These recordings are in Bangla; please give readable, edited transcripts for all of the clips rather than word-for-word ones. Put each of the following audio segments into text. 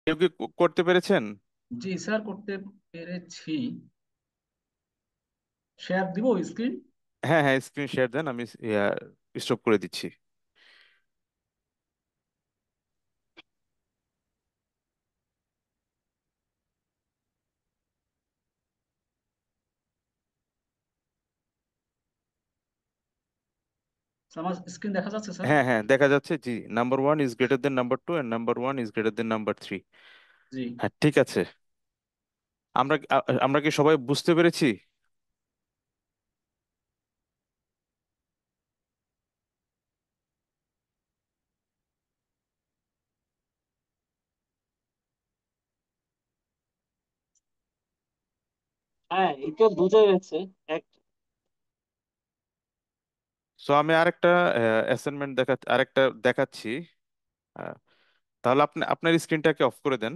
কেউ কি করতে পেরেছেন? জি স্যার, করতে পেরেছি। শেয়ার দিব স্ক্রিন। হ্যাঁ হ্যাঁ, স্ক্রিন শেয়ার দেন, আমি স্টপ করে দিচ্ছি। আমার স্ক্রিন দেখা যাচ্ছে স্যার? হ্যাঁ হ্যাঁ, দেখা যাচ্ছে, জি। Number one is greater than number two and number one is greater than number three. জি। হ্যাঁ, ঠিক আছে। আমরা কি সবাই বুঝতে পেরেছি? হ্যাঁ, এটা বোঝা গেছে। এক সো আমি আরেকটা অ্যাসাইনমেন্ট আরেকটা দেখাচ্ছি। আহ, তাহলে আপনি আপনার স্ক্রিনটাকে অফ করে দেন।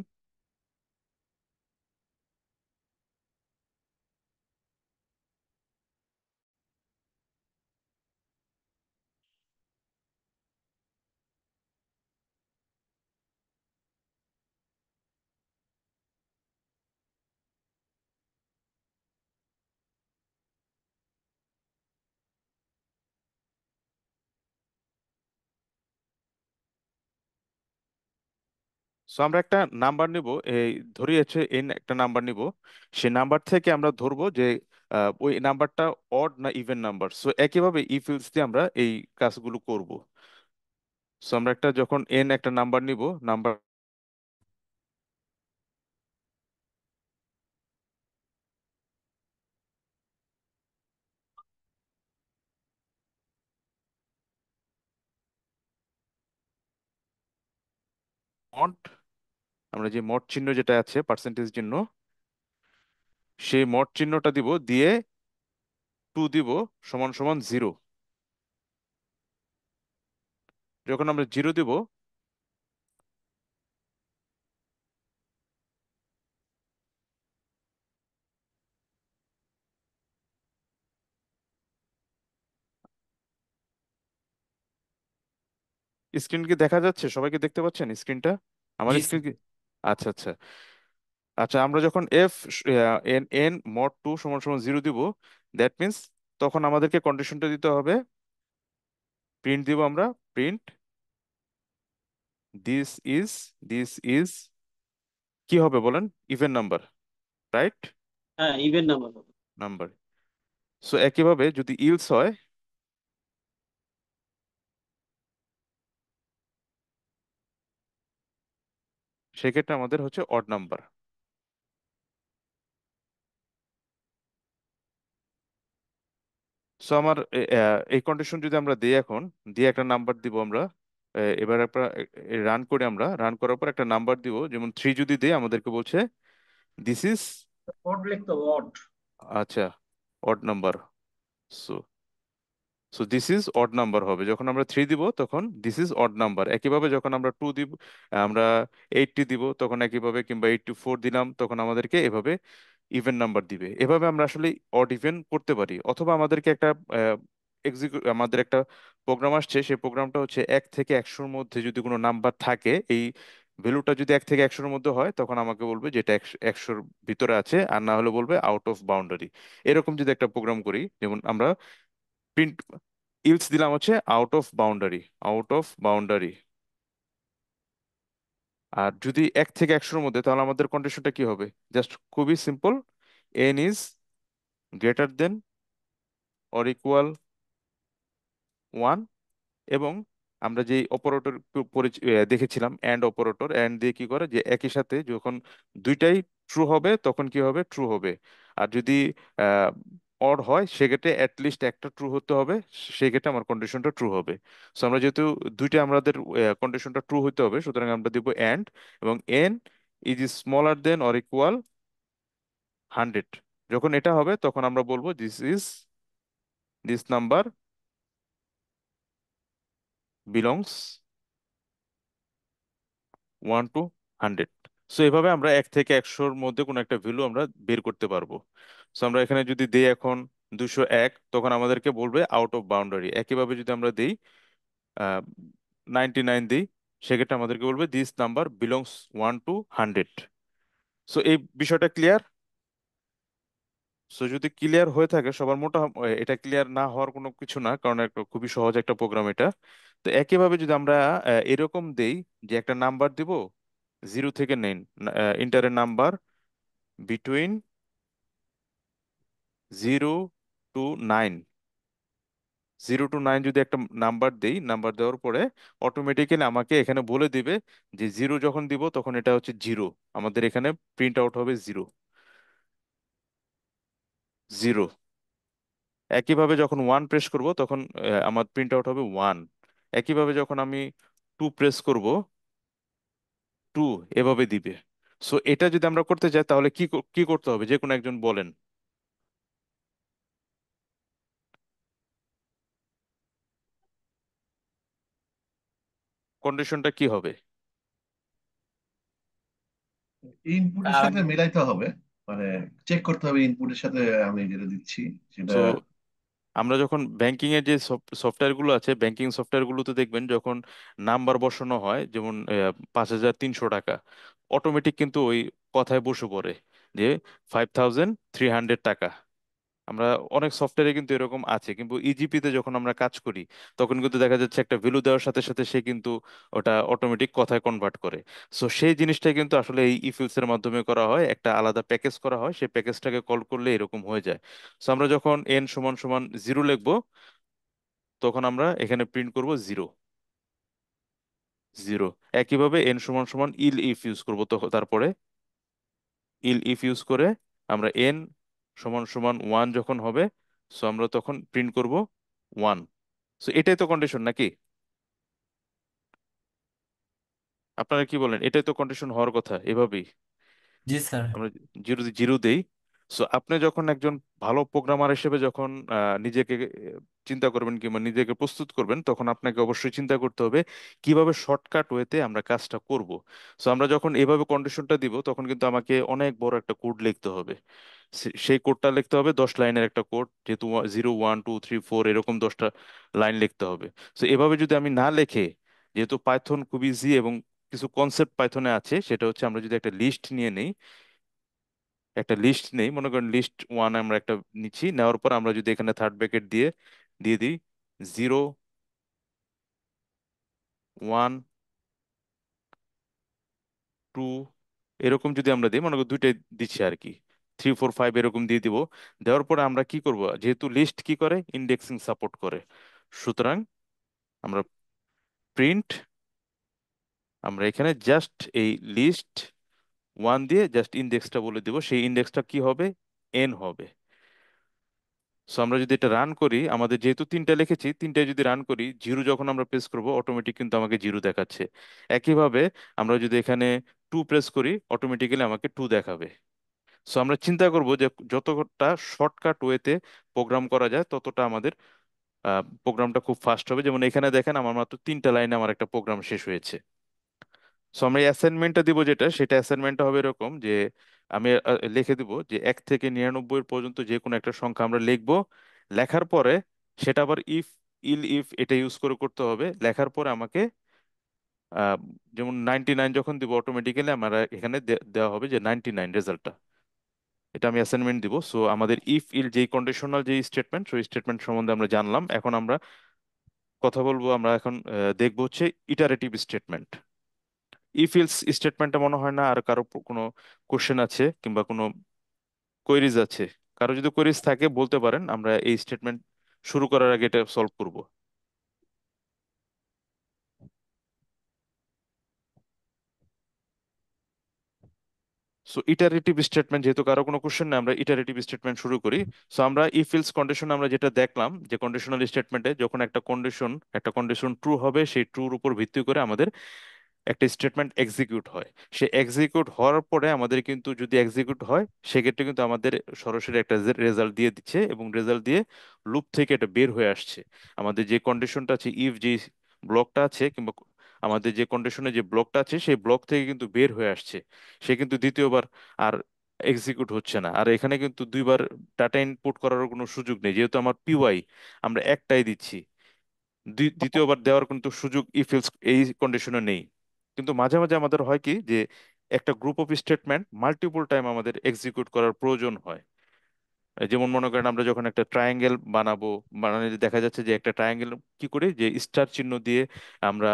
সো আমরা একটা নাম্বার নিব, এই ধরি হচ্ছে এন একটা নাম্বার নিব। সেই নাম্বার থেকে আমরা ধরবো যে ওই নাম্বারটা অড না ইভেন নাম্বার। সো একইভাবে ইফ এলস দিয়ে আমরা এই কাজগুলো করব। সো আমরা যখন এন একটা নাম্বার নিব, নাম্বার মড, আমরা যে মড চিহ্ন যেটা আছে পার্সেন্টেজ চিহ্ন, সেই মড চিহ্নটা দিব, দিয়ে টু দিব সমান সমান জিরো। যখন আমরা জিরো দিব, স্ক্রিন কি দেখা যাচ্ছে? সবাইকে দেখতে পাচ্ছেন স্ক্রিনটা? আমার জি স্ক্রিন স্যার। কি? আচ্ছা আচ্ছা। আচ্ছা, আমরা যখন F N N mod two সমান সমান জিরো দিব, দ্যাট মিন্স তখন আমাদেরকে কন্ডিশনটা দিতে হবে, প্রিন্ট দিব আমরা, print this is this is কি হবে বলেন? Even number, right? হ্যাঁ, ইভেন নাম্বার হবে। নাম্বার। সো একইভাবে যদি ইলস হয়, সেক্ষেত্রে আমাদের হচ্ছে অড নাম্বার। সো আমার এই কন্ডিশন যদি আমরা দিই, এখন দিয়ে একটা নাম্বার দিব আমরা। এবার একটা রান করে, আমরা রান করার পর একটা নাম্বার দিব, যেমন থ্রি যদি দিই আমাদেরকে বলছে দিস ইজ, অড লিখতে হবে, অড। আচ্ছা, odd number. So so this is odd number হবে। যখন আমরা থ্রি দিব তখন দিস ইজ অড নাম্বার। একইভাবে যখন আমরা টু দিব, আমরা 80 দিব তখন একইভাবে, কিংবা 84 দিলাম তখন আমাদেরকে এভাবে ইভেন নাম্বার দিবে। এভাবে আমরা আসলে অড ইভেন করতে পারি। অথবা আমাদেরকে একটা আমাদের একটা প্রোগ্রাম আসছে, সেই প্রোগ্রামটা হচ্ছে 1 থেকে 100-র মধ্যে যদি কোনো নাম্বার থাকে, এই ভ্যালুটা যদি 1 থেকে 100-র মধ্যে হয় তখন আমাকে বলবে যে এটা 100-র ভিতরে আছে, আর না হলে বলবে আউট অফ বাউন্ডারি। এরকম যদি একটা প্রোগ্রাম করি, যেমন আমরা প্রিন্ট ইলস দিলাম হচ্ছে out of boundary, out of boundary. আর যদি 1 থেকে 100-র মধ্যে, তাহলে আমাদের কন্ডিশনটা কি হবে? জাস্ট খুবই simple, N is greater then or equal one. এবং আমরা যে অপারেটর দেখেছিলাম, অ্যান্ড অপারেটর, অ্যান্ড দিয়ে কি করে যে একই সাথে যখন দুইটাই ট্রু হবে তখন কি হবে? ট্রু হবে। আর যদি অড হয় সেক্ষেত্রে অ্যাটলিস্ট একটা ট্রু হতে হবে, সেক্ষেত্রে আমার কন্ডিশনটা ট্রু হবে। সো আমরা যেহেতু দুইটা আমাদের কন্ডিশনটা ট্রু হতে হবে, সুতরাং আমরা দিব অ্যান্ড, এবং N is smaller than or equal 100। যখন এটা হবে তখন আমরা বলবো this number belongs 1 to 100। So এভাবে আমরা 1 থেকে 100-র মধ্যে কোনো একটা ভ্যালু আমরা বের করতে পারবো। সো আমরা এখানে যদি দেই এখন 201, তখন আমাদেরকে বলবে আউট অফ বাউন্ডারি। একইভাবে যদি আমরা দিই 99 দিই, সেক্ষেত্রে আমাদেরকে বলবে this number belongs 1 to 100। So এই বিষয়টা ক্লিয়ার? সো যদি ক্লিয়ার হয়ে থাকে সবার, এটা ক্লিয়ার না হওয়ার কোনো কিছু না, কারণ একটা খুবই সহজ একটা প্রোগ্রাম এটা। তো একইভাবে যদি আমরা এরকম দেই যে একটা নাম্বার দিব 0 থেকে 9, ইন্টারের নাম্বার বিটুইন 0 to 9, 0 to 9 যদি একটা নাম্বার দেই, নাম্বার দেওয়ার পরে অটোমেটিক্যালি আমাকে এখানে বলে দিবে যে 0 যখন দিব তখন এটা হচ্ছে 0, আমাদের এখানে প্রিন্ট আউট হবে 0 0। একইভাবে যখন 1 প্রেস করব তখন আমার প্রিন্ট আউট হবে 1। একইভাবে যখন আমি 2 প্রেস করব, 2 এভাবে দিবে। সো এটা যদি আমরা করতে চাই তাহলে কি করতে হবে, যে কোনো একজন বলেন। কন্ডিশনটা কি হবে? ইনপুটের সাথে মিলাইতে হবে, মানে চেক করতে হবে ইনপুটের সাথে আমি যেটা দিচ্ছি সেটা। সো আমরা যখন ব্যাংকিং এর যে সফটওয়্যার গুলো আছে, ব্যাংকিং সফটওয়্যার গুলোতে দেখবেন যখন নাম্বার বসানো হয়, যেমন 5,300 টাকা, অটোমেটিক কিন্তু ওই কথায় বসে পড়ে যে 5,300 টাকা। আমরা অনেক সফটওয়্যারে কিন্তু এরকম আছে, কিন্তু ইজিপিতে যখন আমরা কাজ করি তখন কিন্তু দেখা যাচ্ছে একটা ভ্যালু দেওয়ার সাথে সাথে সে কিন্তু ওটা অটোমেটিক কথায় কনভার্ট করে। সো সেই জিনিসটাই কিন্তু আসলে এই ইফিলস এর মাধ্যমে করা হয়, একটা আলাদা প্যাকেজ করা হয়, সেই প্যাকেজটাকে কল করলে এরকম হয়ে যায়। সো আমরা যখন এন সমান সমান 0 লিখবো তখন আমরা এখানে প্রিন্ট করব 0 0। একইভাবে এন সমান সমান ইল ইফ ইউজ করবো, তো তারপরে ইল ইফ ইউজ করে আমরা এন সমান সমান 1 যখন হবে, সো আমরা তখন প্রিন্ট করব 1। সো এটাই তো কন্ডিশন নাকি? আপনারা কি বলেন, এটাই তো কন্ডিশন হওয়ার কথা এভাবেই। জি স্যার। আমরা জিরো জিরো দেই। সো আপনি যখন একজন ভালো প্রোগ্রামার হিসেবে যখন নিজেকে চিন্তা করবেন কিংবা নিজেকে প্রস্তুত করবেন, তখন আপনাকে অবশ্যই চিন্তা করতে হবে কিভাবে শর্টকাট ওয়েতে আমরা কাজটা করব। সো আমরা যখন এভাবে কন্ডিশনটা দিব তখন কিন্তু আমাকে অনেক বড় একটা কোড লিখতে হবে। সেই কোডটা লিখতে হবে 10 লাইনের একটা কোড, যেহেতু 0 1 2 3 4 এরকম 10টা লাইন লিখতে হবে। সো এভাবে যদি আমি না লিখে, যেহেতু পাইথন খুব ইজি এবং কিছু কনসেপ্ট পাইথনে আছে, সেটা হচ্ছে আমরা যদি একটা লিস্ট নিয়ে নেই, একটা লিস্ট নেই, মনে করেন লিস্ট 1 আমরা একটা নিচ্ছি, নেওয়ার পর আমরা যদি এখানে থার্ড ব্র্যাকেট দিয়ে দিয়ে দিই 0 1 2, এরকম যদি আমরা দিই, মনে করি দুইটাই দিচ্ছি আর কি, 3 4 5 এরকম দিয়ে দিব। দেওয়ার পরে আমরা কি করব, যেহেতু লিস্ট কি করে, ইন্ডেক্সিং সাপোর্ট করে, সুতরাং আমরা প্রিন্ট, আমরা এখানে জাস্ট এই লিস্ট 1 দিয়ে জাস্ট ইন্ডেক্সটা বলে দিব, সেই ইন্ডেক্সটা কি হবে, এন হবে। সো আমরা যদি এটা রান করি, আমাদের যেহেতু তিনটা লিখেছি, তিনটায় যদি রান করি, 0 যখন আমরা প্রেস করব অটোমেটিক কিন্তু আমাকে 0 দেখাচ্ছে। একইভাবে আমরা যদি এখানে 2 প্রেস করি অটোমেটিক্যালি আমাকে 2 দেখাবে। সো আমরা চিন্তা করব যে যতটা শর্টকাট ওয়েতে প্রোগ্রাম করা যায় ততটা আমাদের প্রোগ্রামটা খুব ফাস্ট হবে। যেমন এখানে দেখেন আমার মাত্র 3টা লাইনে আমার একটা প্রোগ্রাম শেষ হয়েছে। সো আমরা অ্যাসাইনমেন্টটা দিব, যেটা সেটা অ্যাসাইনমেন্টটা হবে এরকম যে আমি লিখে দিব যে 1 থেকে 99 পর্যন্ত যে কোনো একটা সংখ্যা আমরা লিখবো। লেখার পরে সেটা আবার ইল ইফ এটা ইউজ করে করতে হবে। লেখার পরে আমাকে আহ, যেমন 99 যখন দিব অটোমেটিক্যালি আমরা এখানে দেওয়া হবে যে 99 রেজাল্টটা। এটা আমি অ্যাসাইনমেন্ট দিব। সো আমাদের ইফ ইল যেই কন্ডিশনাল যেই স্টেটমেন্ট, সেই স্টেটমেন্ট সম্বন্ধে আমরা জানলাম। এখন আমরা কথা বলবো, আমরা এখন দেখবো হচ্ছে ইটারেটিভ স্টেটমেন্ট। ইফ ইলস স্টেটমেন্টটা মনে হয় না আর কারো কোনো কোশ্চেন আছে কিংবা কোনো কোয়েরিজ আছে? কারো যদি কোয়েরিজ থাকে বলতে পারেন, আমরা এই স্টেটমেন্ট শুরু করার আগে এটা সলভ করব। সো ইটারেটিভ স্টেটমেন্ট, যেহেতু কারো কোনো কোশ্চেন নেই, আমরা ইটারেটিভ স্টেটমেন্ট শুরু করি। সো আমরা ইফ ইলস কন্ডিশন আমরা যেটা দেখলাম যে কন্ডিশনাল স্টেটমেন্টে যখন একটা কন্ডিশন ট্রু হবে, সেই ট্রুর উপর ভিত্তি করে আমাদের একটা স্টেটমেন্ট এক্সিকিউট হয়। সে এক্সিকিউট হওয়ার পরে আমাদের কিন্তু যদি এক্সিকিউট হয় সেক্ষেত্রে কিন্তু আমাদের সরাসরি একটা রেজাল্ট দিয়ে দিচ্ছে, এবং রেজাল্ট দিয়ে লুপ থেকে এটা বের হয়ে আসছে। আমাদের যে কন্ডিশনটা আছে, ইফ যে ব্লকটা আছে কিংবা আমাদের যে কন্ডিশনে যে ব্লকটা আছে, সেই ব্লক থেকে কিন্তু বের হয়ে আসছে। সে কিন্তু দ্বিতীয়বার আর এক্সিকিউট হচ্ছে না। আর এখানে কিন্তু দুইবার ডাটা ইনপুট করার কোনো সুযোগ নেই, যেহেতু আমার পিওয়াই আমরা একটাই দিচ্ছি। দ্বিতীয়বার দেওয়ার কিন্তু সুযোগ ইফ এলস এই কন্ডিশনে নেই। কিন্তু মাঝে মাঝে আমাদের হয় কি যে একটা group of statement multiple time আমাদের এক্সিকিউট করার প্রয়োজন হয়। যেমন মনে করেন আমরা যখন একটা ট্রায়াঙ্গেল বানাবো, বানালে দেখা যাচ্ছে যে একটা ট্রায়াঙ্গেল কি করি, যে স্টার চিহ্ন দিয়ে আমরা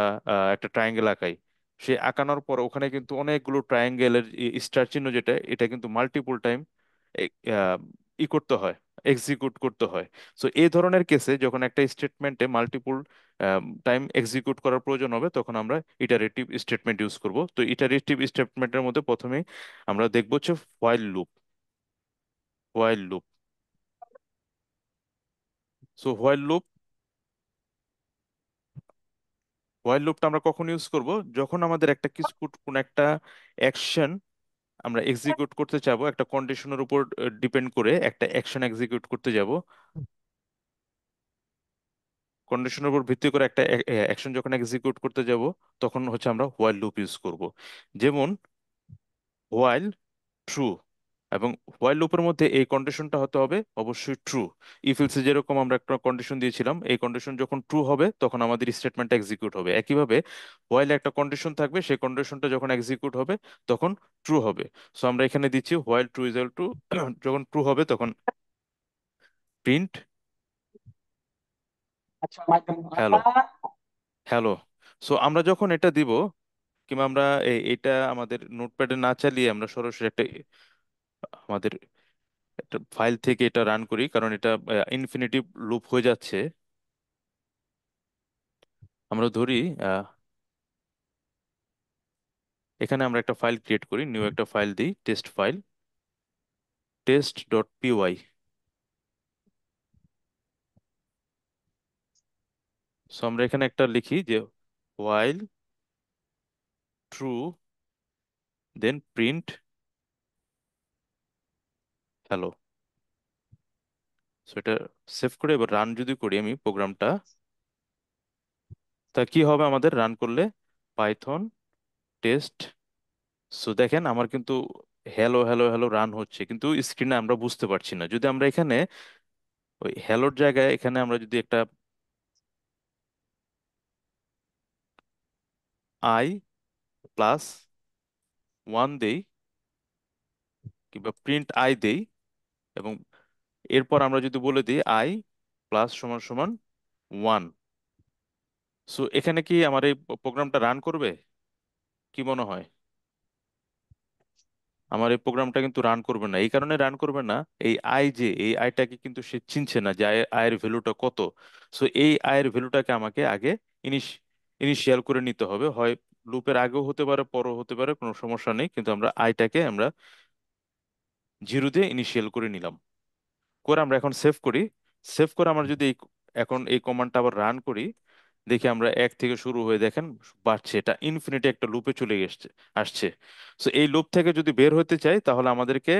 একটা ট্রায়াঙ্গেল আঁকাই। সে আঁকানোর পর ওখানে কিন্তু অনেকগুলো ট্রায়াঙ্গেলের স্টার চিহ্ন যেটা, এটা কিন্তু মাল্টিপল টাইম ই করতে হয়, এক্সিকিউট করতে হয়। সো এই ধরনের কেসে যখন একটা স্টেটমেন্টে মাল্টিপল টাইম এক্সিকিউট করার প্রয়োজন হবে, তখন আমরা ইটারেটিভ স্টেটমেন্ট ইউজ করব। তো ইটারেটিভ স্টেটমেন্টের মধ্যে প্রথমেই আমরা দেখবো হচ্ছে while loop. While loop. So while লুপটা আমরা কখন ইউজ করব, যখন আমাদের একটা কিছু কোন একটা অ্যাকশন আমরা এক্সিকিউট করতে চাবো, একটা কন্ডিশনের উপর ডিপেন্ড করে একটা অ্যাকশন এক্সিকিউট করতে যাব, কন্ডিশনের উপর ভিত্তি করে একটা অ্যাকশন যখন এক্সিকিউট করতে যাব, তখন হচ্ছে আমরা হোয়াইল লুপ ইউজ করব। যেমন হোয়াইল ট্রু, এবং হোয়াইল লুপের মধ্যে এই কন্ডিশনটা হতে হবে অবশ্যই ট্রু। ইফ এলসে যেরকম আমরা একটা কন্ডিশন দিয়েছিলাম, এই কন্ডিশন যখন ট্রু হবে তখন আমাদের স্টেটমেন্টটা এক্সিকিউট হবে। একইভাবে হোয়াইল একটা কন্ডিশন থাকবে, সেই কন্ডিশনটা যখন এক্সিকিউট হবে তখন ট্রু হবে। সো আমরা এখানে দিচ্ছি হোয়াইল ট্রু ইকুয়াল টু, যখন ট্রু হবে তখন প্রিন্ট আচ্ছা হ্যালো, হ্যালো। সো আমরা যখন এটা দিব, কিংবা আমরা এটা আমাদের নোটপ্যাডে না চালিয়ে আমরা সরাসরি একটা আমাদের একটা ফাইল থেকে এটা রান করি, কারণ এটা ইনফিনিটিভ লুপ হয়ে যাচ্ছে। আমরা ধরি এখানে আমরা একটা ফাইল ক্রিয়েট করি, নিউ একটা ফাইল দিই, test file, test dot PY. So আমরা এখানে একটা লিখি যে while true, then print hello. So এটা সেভ করে এবার রান যদি করি আমি প্রোগ্রামটা, তা কি হবে আমাদের রান করলে, পাইথন টেস্ট। সো দেখেন আমার কিন্তু হ্যালো হ্যালো হ্যালো রান হচ্ছে, কিন্তু স্ক্রিনে আমরা বুঝতে পারছি না। যদি আমরা এখানে ওই হ্যালোর জায়গায় এখানে আমরা যদি একটা আই প্লাস ওয়ান দেই, কিংবা প্রিন্ট আই দেই, এবং এরপর আমরা যদি বলে দিই আই প্লাস সমান সমান ওয়ান, সো এখানে কি আমার এই প্রোগ্রামটা রান করবে? কি মনে হয়? আমার এই প্রোগ্রামটা কিন্তু রান করবে না। এই কারণে রান করবে না, এই আই, যে এই আইটাকে কিন্তু সে চিনছে না যে আয়ের ভ্যালুটা কত। সো এই আয়ের ভ্যালুটাকে আমাকে আগে ইনিশিয়াল করে নিতে হবে, হয় লুপের আগেও হতে পারে পরও হতে পারে, কোনো সমস্যা নেই, কিন্তু আমরা আইটাকে আমরা জিরো দিয়ে ইনিশিয়াল করে নিলাম। করে আমরা এখন সেভ করি। সেভ করে আমরা যদি এখন এই কমান্ডটা আবার রান করি, দেখি আমরা এক থেকে শুরু হয়ে দেখেন বাড়ছে, এটা ইনফিনিটি একটা লুপে চলে আসছে। সো এই লুপ থেকে যদি বের হতে চাই, তাহলে আমাদেরকে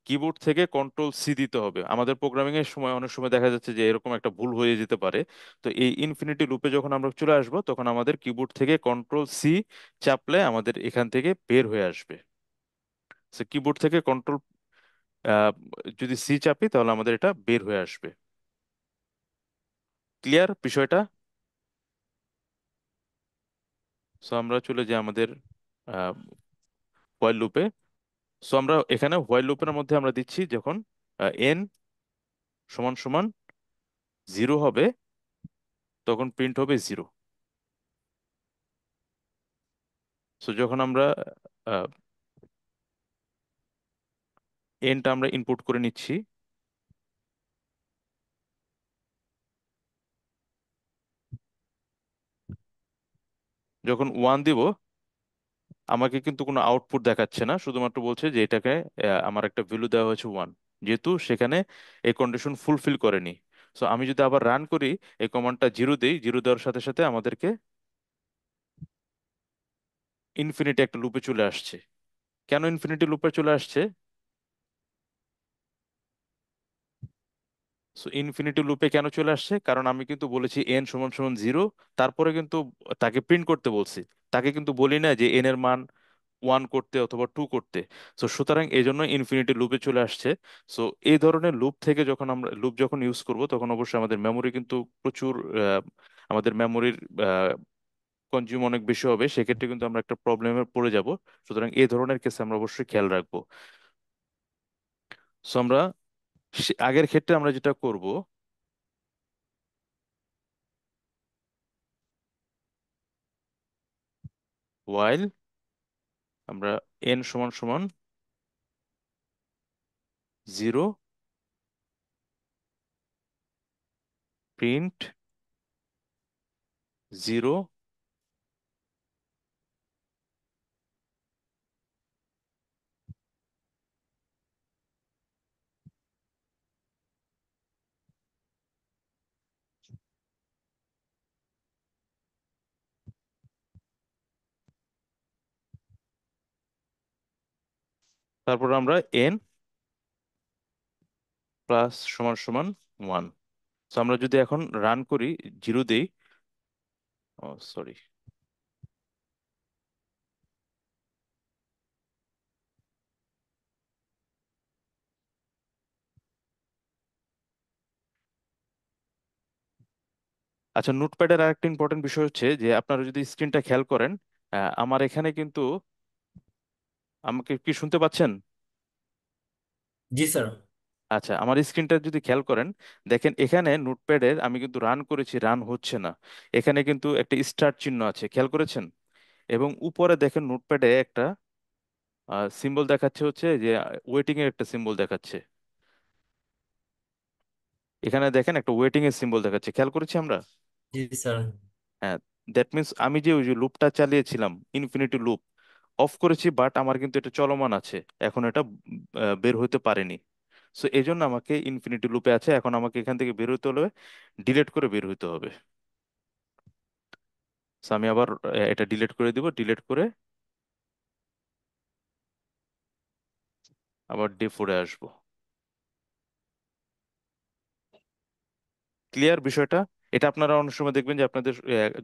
কিবোর্ড থেকে কন্ট্রোল সি দিতে হবে। আমাদের প্রোগ্রামিং এর সময় অনেক সময় দেখা যাচ্ছে যে এরকম একটা ভুল হয়ে যেতে পারে। তো এই ইনফিনিটি লুপে যখন আমরা চলে আসবো, তখন আমাদের কিবোর্ড থেকে কন্ট্রোল সি চাপলে আমাদের এখান থেকে বের হয়ে আসবে। সো কিবোর্ড থেকে কন্ট্রোল যদি সি চাপি, তাহলে আমাদের এটা বের হয়ে আসবে। ক্লিয়ার বিষয়টা? সো আমরা চলে যাই আমাদের হোয়াইল লুপে। সো আমরা এখানে হোয়াইল লুপের মধ্যে আমরা দিচ্ছি যখন এন সমান সমান জিরো হবে, তখন প্রিন্ট হবে জিরো। সো যখন আমরা এনটা আমরা ইনপুট করে নিচ্ছি, যখন ওয়ান দিব আমাকে কিন্তু কোনো আউটপুট দেখাচ্ছে না, শুধুমাত্র বলছে যে এটাকে আমার একটা ভ্যালু দেওয়া হয়েছে ওয়ান, যেহেতু সেখানে এই কন্ডিশন ফুলফিল করেনি। সো আমি যদি আবার রান করি, এই কমান্ডটা জিরো দেই, জিরো দেওয়ার সাথে সাথে আমাদেরকে ইনফিনিটি একটা লুপে চলে আসছে। কেন ইনফিনিটি লুপে চলে আসছে? সো ইনফিনিটি লুপে কেন চলে আসছে, কারণ আমি কিন্তু বলেছি এন সমান সমান জিরো, তারপরে কিন্তু তাকে প্রিন্ট করতে বলছি। তাকে কিন্তু বলি না যে এন এর মান ওয়ান করতে অথবা টু করতে। সো সুতরাং এই জন্য ইনফিনিটি লুপে চলে আসছে। সো এই ধরনের লুপ থেকে যখন আমরা লুপ যখন ইউজ করব, তখন অবশ্যই আমাদের মেমোরি কিন্তু প্রচুর আমাদের মেমোরির কনজিউম অনেক বেশি হবে, সেক্ষেত্রে কিন্তু আমরা একটা প্রবলেমে পড়ে যাব। সুতরাং এই ধরনের কেসে আমরা অবশ্যই খেয়াল রাখবো। সো আমরা আগের ক্ষেত্রে আমরা যেটা করব, ওয়াইল আমরা এন সমান সমান 0 প্রিন্ট 0, তারপর আমরা এন প্লাস সমান সমান 1। তো আমরা যদি এখন রান করি, 0 দেই, ও সরি, আচ্ছা, নোটপ্যাডের আরেকটা ইম্পর্টেন্ট বিষয় হচ্ছে যে আপনারা যদি স্ক্রিনটা খেয়াল করেন, আমার এখানে কিন্তু, আমাকে কি শুনতে পাচ্ছেন? জি স্যার। আচ্ছা, আমার স্ক্রিনটা যদি খেয়াল করেন, দেখেন এখানে নোটপ্যাডের আমি কিন্তু রান করেছি, রান হচ্ছে না। এখানে কিন্তু একটা স্টার্ট চিহ্ন আছে, খেয়াল করেছেন? এবং উপরে দেখেন নোটপ্যাডে একটা সিম্বল দেখাচ্ছে, হচ্ছে যে ওয়েটিং এর একটা সিম্বল দেখাচ্ছে। এখানে দেখেন একটা ওয়েটিং এর সিম্বল দেখাচ্ছে, খেয়াল করেছি আমরা? জি স্যার। হ্যাঁ, দ্যাট মিন্স আমি যে ওই যে লুপটা চালিয়েছিলাম, ইনফিনিটি লুপ, অফ করেছি, বাট আমার কিন্তু এটা চলমান আছে, এখন এটা বের হতে পারেনি। সো এই জন্য আমাকে ইনফিনিটি লুপে আছে, এখন আমাকে এখান থেকে বের হতে হলে ডিলিট করে বের হতে হবে। সো আমি আবার এটা ডিলিট করে দিব, ডিলিট করে আবার ডে 4-এ আসবো। ক্লিয়ার বিষয়টা? এটা আপনারা অনেক সময় দেখবেন যে আপনাদের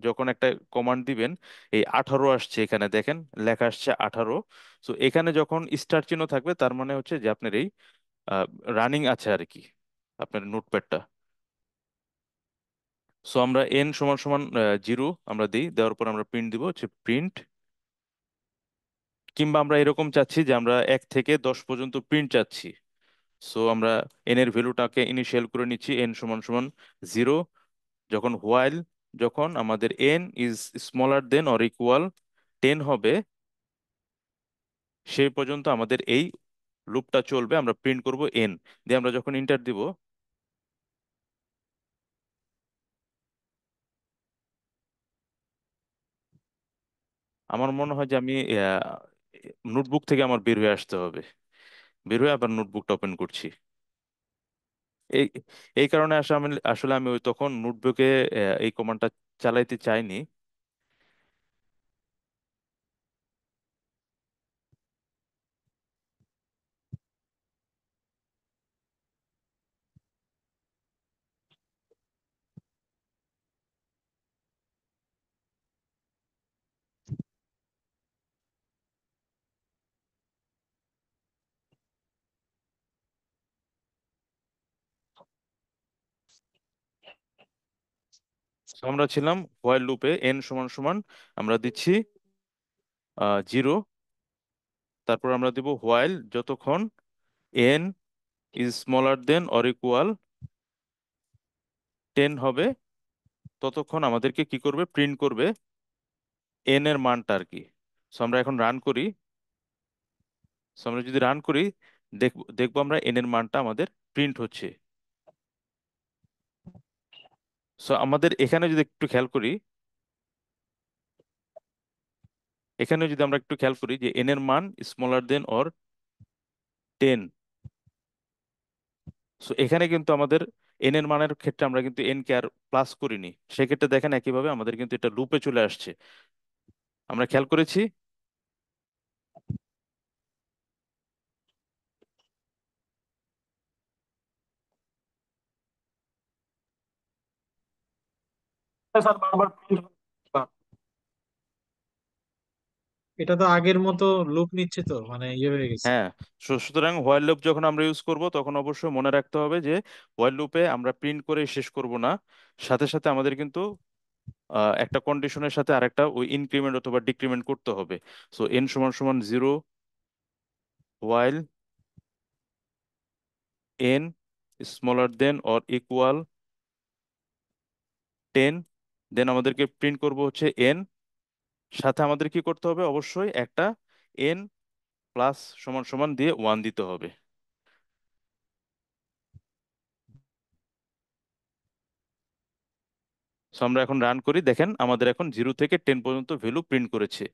যখন একটা কমান্ড দিবেন, এই 18 আসছে, এখানে দেখেন লেখা আসছে 18। সো এখানে যখন স্টার চিহ্ন থাকবে, তার মানে হচ্ছে যে আপনার এই রানিং আছে আর কি, আপনার নোটপ্যাডটা। সো আমরা এন সমান সমান 0 আমরা দিই, দেওয়ার পর আমরা প্রিন্ট দিব, হচ্ছে প্রিন্ট, কিংবা আমরা এরকম চাচ্ছি যে আমরা 1 থেকে 10 পর্যন্ত প্রিন্ট চাচ্ছি। সো আমরা এন এর ভ্যালুটাকে ইনিশিয়াল করে নিচ্ছি, এন সমান সমান 0, যখন হোয়াইল, যখন আমাদের N is smaller than or equal 10 হবে, সেই পর্যন্ত আমাদের এই লুপটা চলবে, আমরা প্রিন্ট করব এন। দিয়ে আমরা যখন ইন্টার দিব, আমার মনে হয় যে আমি নোটবুক থেকে আমার বের হয়ে আসতে হবে, বের হয়ে আবার নোটবুকটা ওপেন করছি। এই এই কারণে আসলে আমি ওই তখন নোটবুকে এই কমান্ডটা চালাইতে চাইনি। So আমরা ছিলাম হোয়াইল লুপে, এন সমান সমান আমরা দিচ্ছি 0, তারপর আমরা দিব হোয়াইল যতক্ষণ N is smaller than or equal 10 হবে, ততক্ষণ আমাদেরকে কি করবে, প্রিন্ট করবে এন এর মানটা আর কি। সো আমরা এখন রান করি। সো আমরা যদি রান করি, দেখবো দেখবো আমরা এন এর মানটা আমাদের প্রিন্ট হচ্ছে। সো আমাদের এখানে যদি একটু খেয়াল করি, এখানে যদি আমরা একটু খেয়াল করি যে এন এর মান স্মলার দেন অর 10। সো এখানে কিন্তু আমাদের এন এর মানের ক্ষেত্রে আমরা কিন্তু এন কে আর প্লাস করিনি, সেক্ষেত্রে দেখেন একইভাবে আমাদের কিন্তু এটা লুপে চলে আসছে, আমরা খেয়াল করেছি। স্যার বারবার print হচ্ছে। এটা তো আগের মতো লুপ নিচ্ছে, তো মানে ইয়ে হয়ে গেছে। হ্যাঁ, সুতরাং হোয়াইল লুপ যখন আমরা ইউজ করব, তখন অবশ্যই মনে রাখতে হবে যে হোয়াইল লুপে আমরা প্রিন্ট করে শেষ করব না, সাথে সাথে আমাদের কিন্তু একটা কন্ডিশনের সাথে আরেকটা ওই ইনক্রিমেন্ট অথবা ডিক্রিমেন্ট করতে হবে। সো এন সমান সমান 0 while n smaller than or equal 10, then আমাদেরকে প্রিন্ট করব হচ্ছে এন, সাথে আমাদের কি করতে হবে, অবশ্যই একটা এন প্লাস সমান সমান দিয়ে 1 দিতে হবে। সো আমরা এখন রান করি, দেখেন আমাদের এখন 0 থেকে 10 পর্যন্ত ভ্যালু প্রিন্ট করেছে।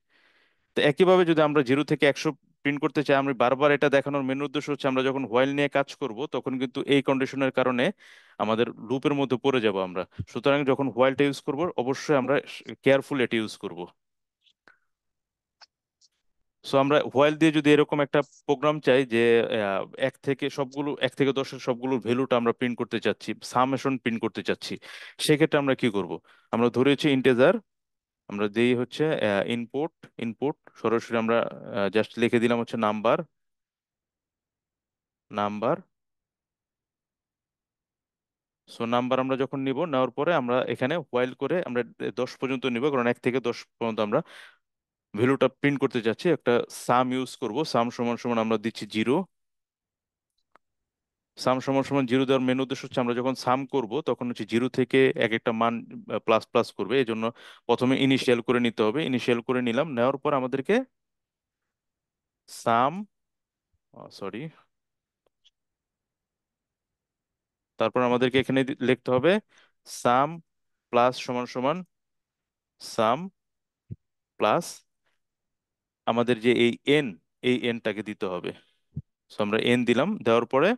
তো একইভাবে যদি আমরা 0 থেকে 100 প্রিন্ট করতে চাই, আমি বারবার এটা দেখানোর মেন উদ্দেশ্য হচ্ছে আমরা যখন হোয়াইল নিয়ে কাজ করব তখন কিন্তু এই কন্ডিশনের কারণে আমাদের লুপের মধ্যে পড়ে যাব আমরা। সুতরাং যখন হোয়াইলটা ইউজ করব অবশ্যই আমরা কেয়ারফুল এটা ইউজ করব। সো আমরা হোয়াইল দিয়ে যদি এরকম একটা প্রোগ্রাম চাই যে 1 থেকে 10-এর সবগুলো ভ্যালুটা আমরা প্রিন্ট করতে চাচ্ছি, সামেশন প্রিন্ট করতে চাচ্ছি, সেক্ষেত্রে আমরা কি করব, আমরা ধরেছি ইন্টেজার, আমরা দিই হচ্ছে ইনপুট, ইনপুট সরাসরি আমরা জাস্ট লিখে দিলাম হচ্ছে নাম্বার, নাম্বার। সো নাম্বার আমরা যখন নিব, নেওয়ার পরে আমরা এখানে হোয়াইল করে আমরা 10 পর্যন্ত নিব, কারণ 1 থেকে 10 পর্যন্ত আমরা ভ্যালুটা প্রিন্ট করতে চাচ্ছি। একটা সাম ইউজ করব, সাম সমান সমান আমরা দিচ্ছি 0। সাম সমান সমান 0 দেওয়ার মেন উদ্দেশ্য হচ্ছে আমরা যখন সাম করব তখন হচ্ছে 0 থেকে এক একটা মান প্লাস প্লাস করবে, এই জন্য প্রথমে ইনিশিয়াল করে নিতে হবে। ইনিশিয়াল করে নিলাম, নেওয়ার পর আমাদেরকে সাম, সরি, তারপর আমাদেরকে এখানে লিখতে হবে সাম প্লাস সমান সমান সাম প্লাস আমাদের যে এই এন, এই এনটাকে দিতে হবে। সো আমরা এন দিলাম, দেওয়ার পরে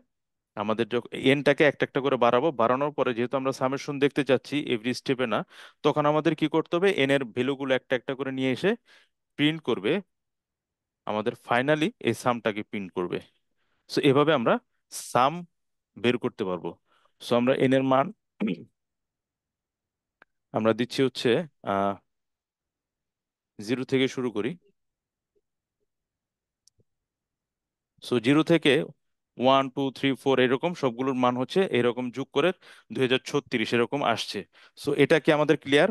আমাদের যখন এনটাকে একটা একটা করে বাড়াবো, বাড়ানোর পরে যেহেতু আমরা সামেশন দেখতে চাচ্ছি এভরি স্টেপে না, তখন আমাদের কি করতে হবে, এন এর ভ্যালুগুলো একটা একটা করে নিয়ে এসে প্রিন্ট করবে, আমাদের ফাইনালি এই সামটাকে প্রিন্ট করবে। সো এভাবে আমরা সাম বের করতে পারবো। সো আমরা এন এর মান আমরা দিচ্ছি হচ্ছে 0 থেকে শুরু করি। সো 0 থেকে 1 2 3 4 এরকম সবগুলোর মান হচ্ছে এরকম যোগ করে 2036 এরকম আসছে। সো এটা কি আমাদের ক্লিয়ার?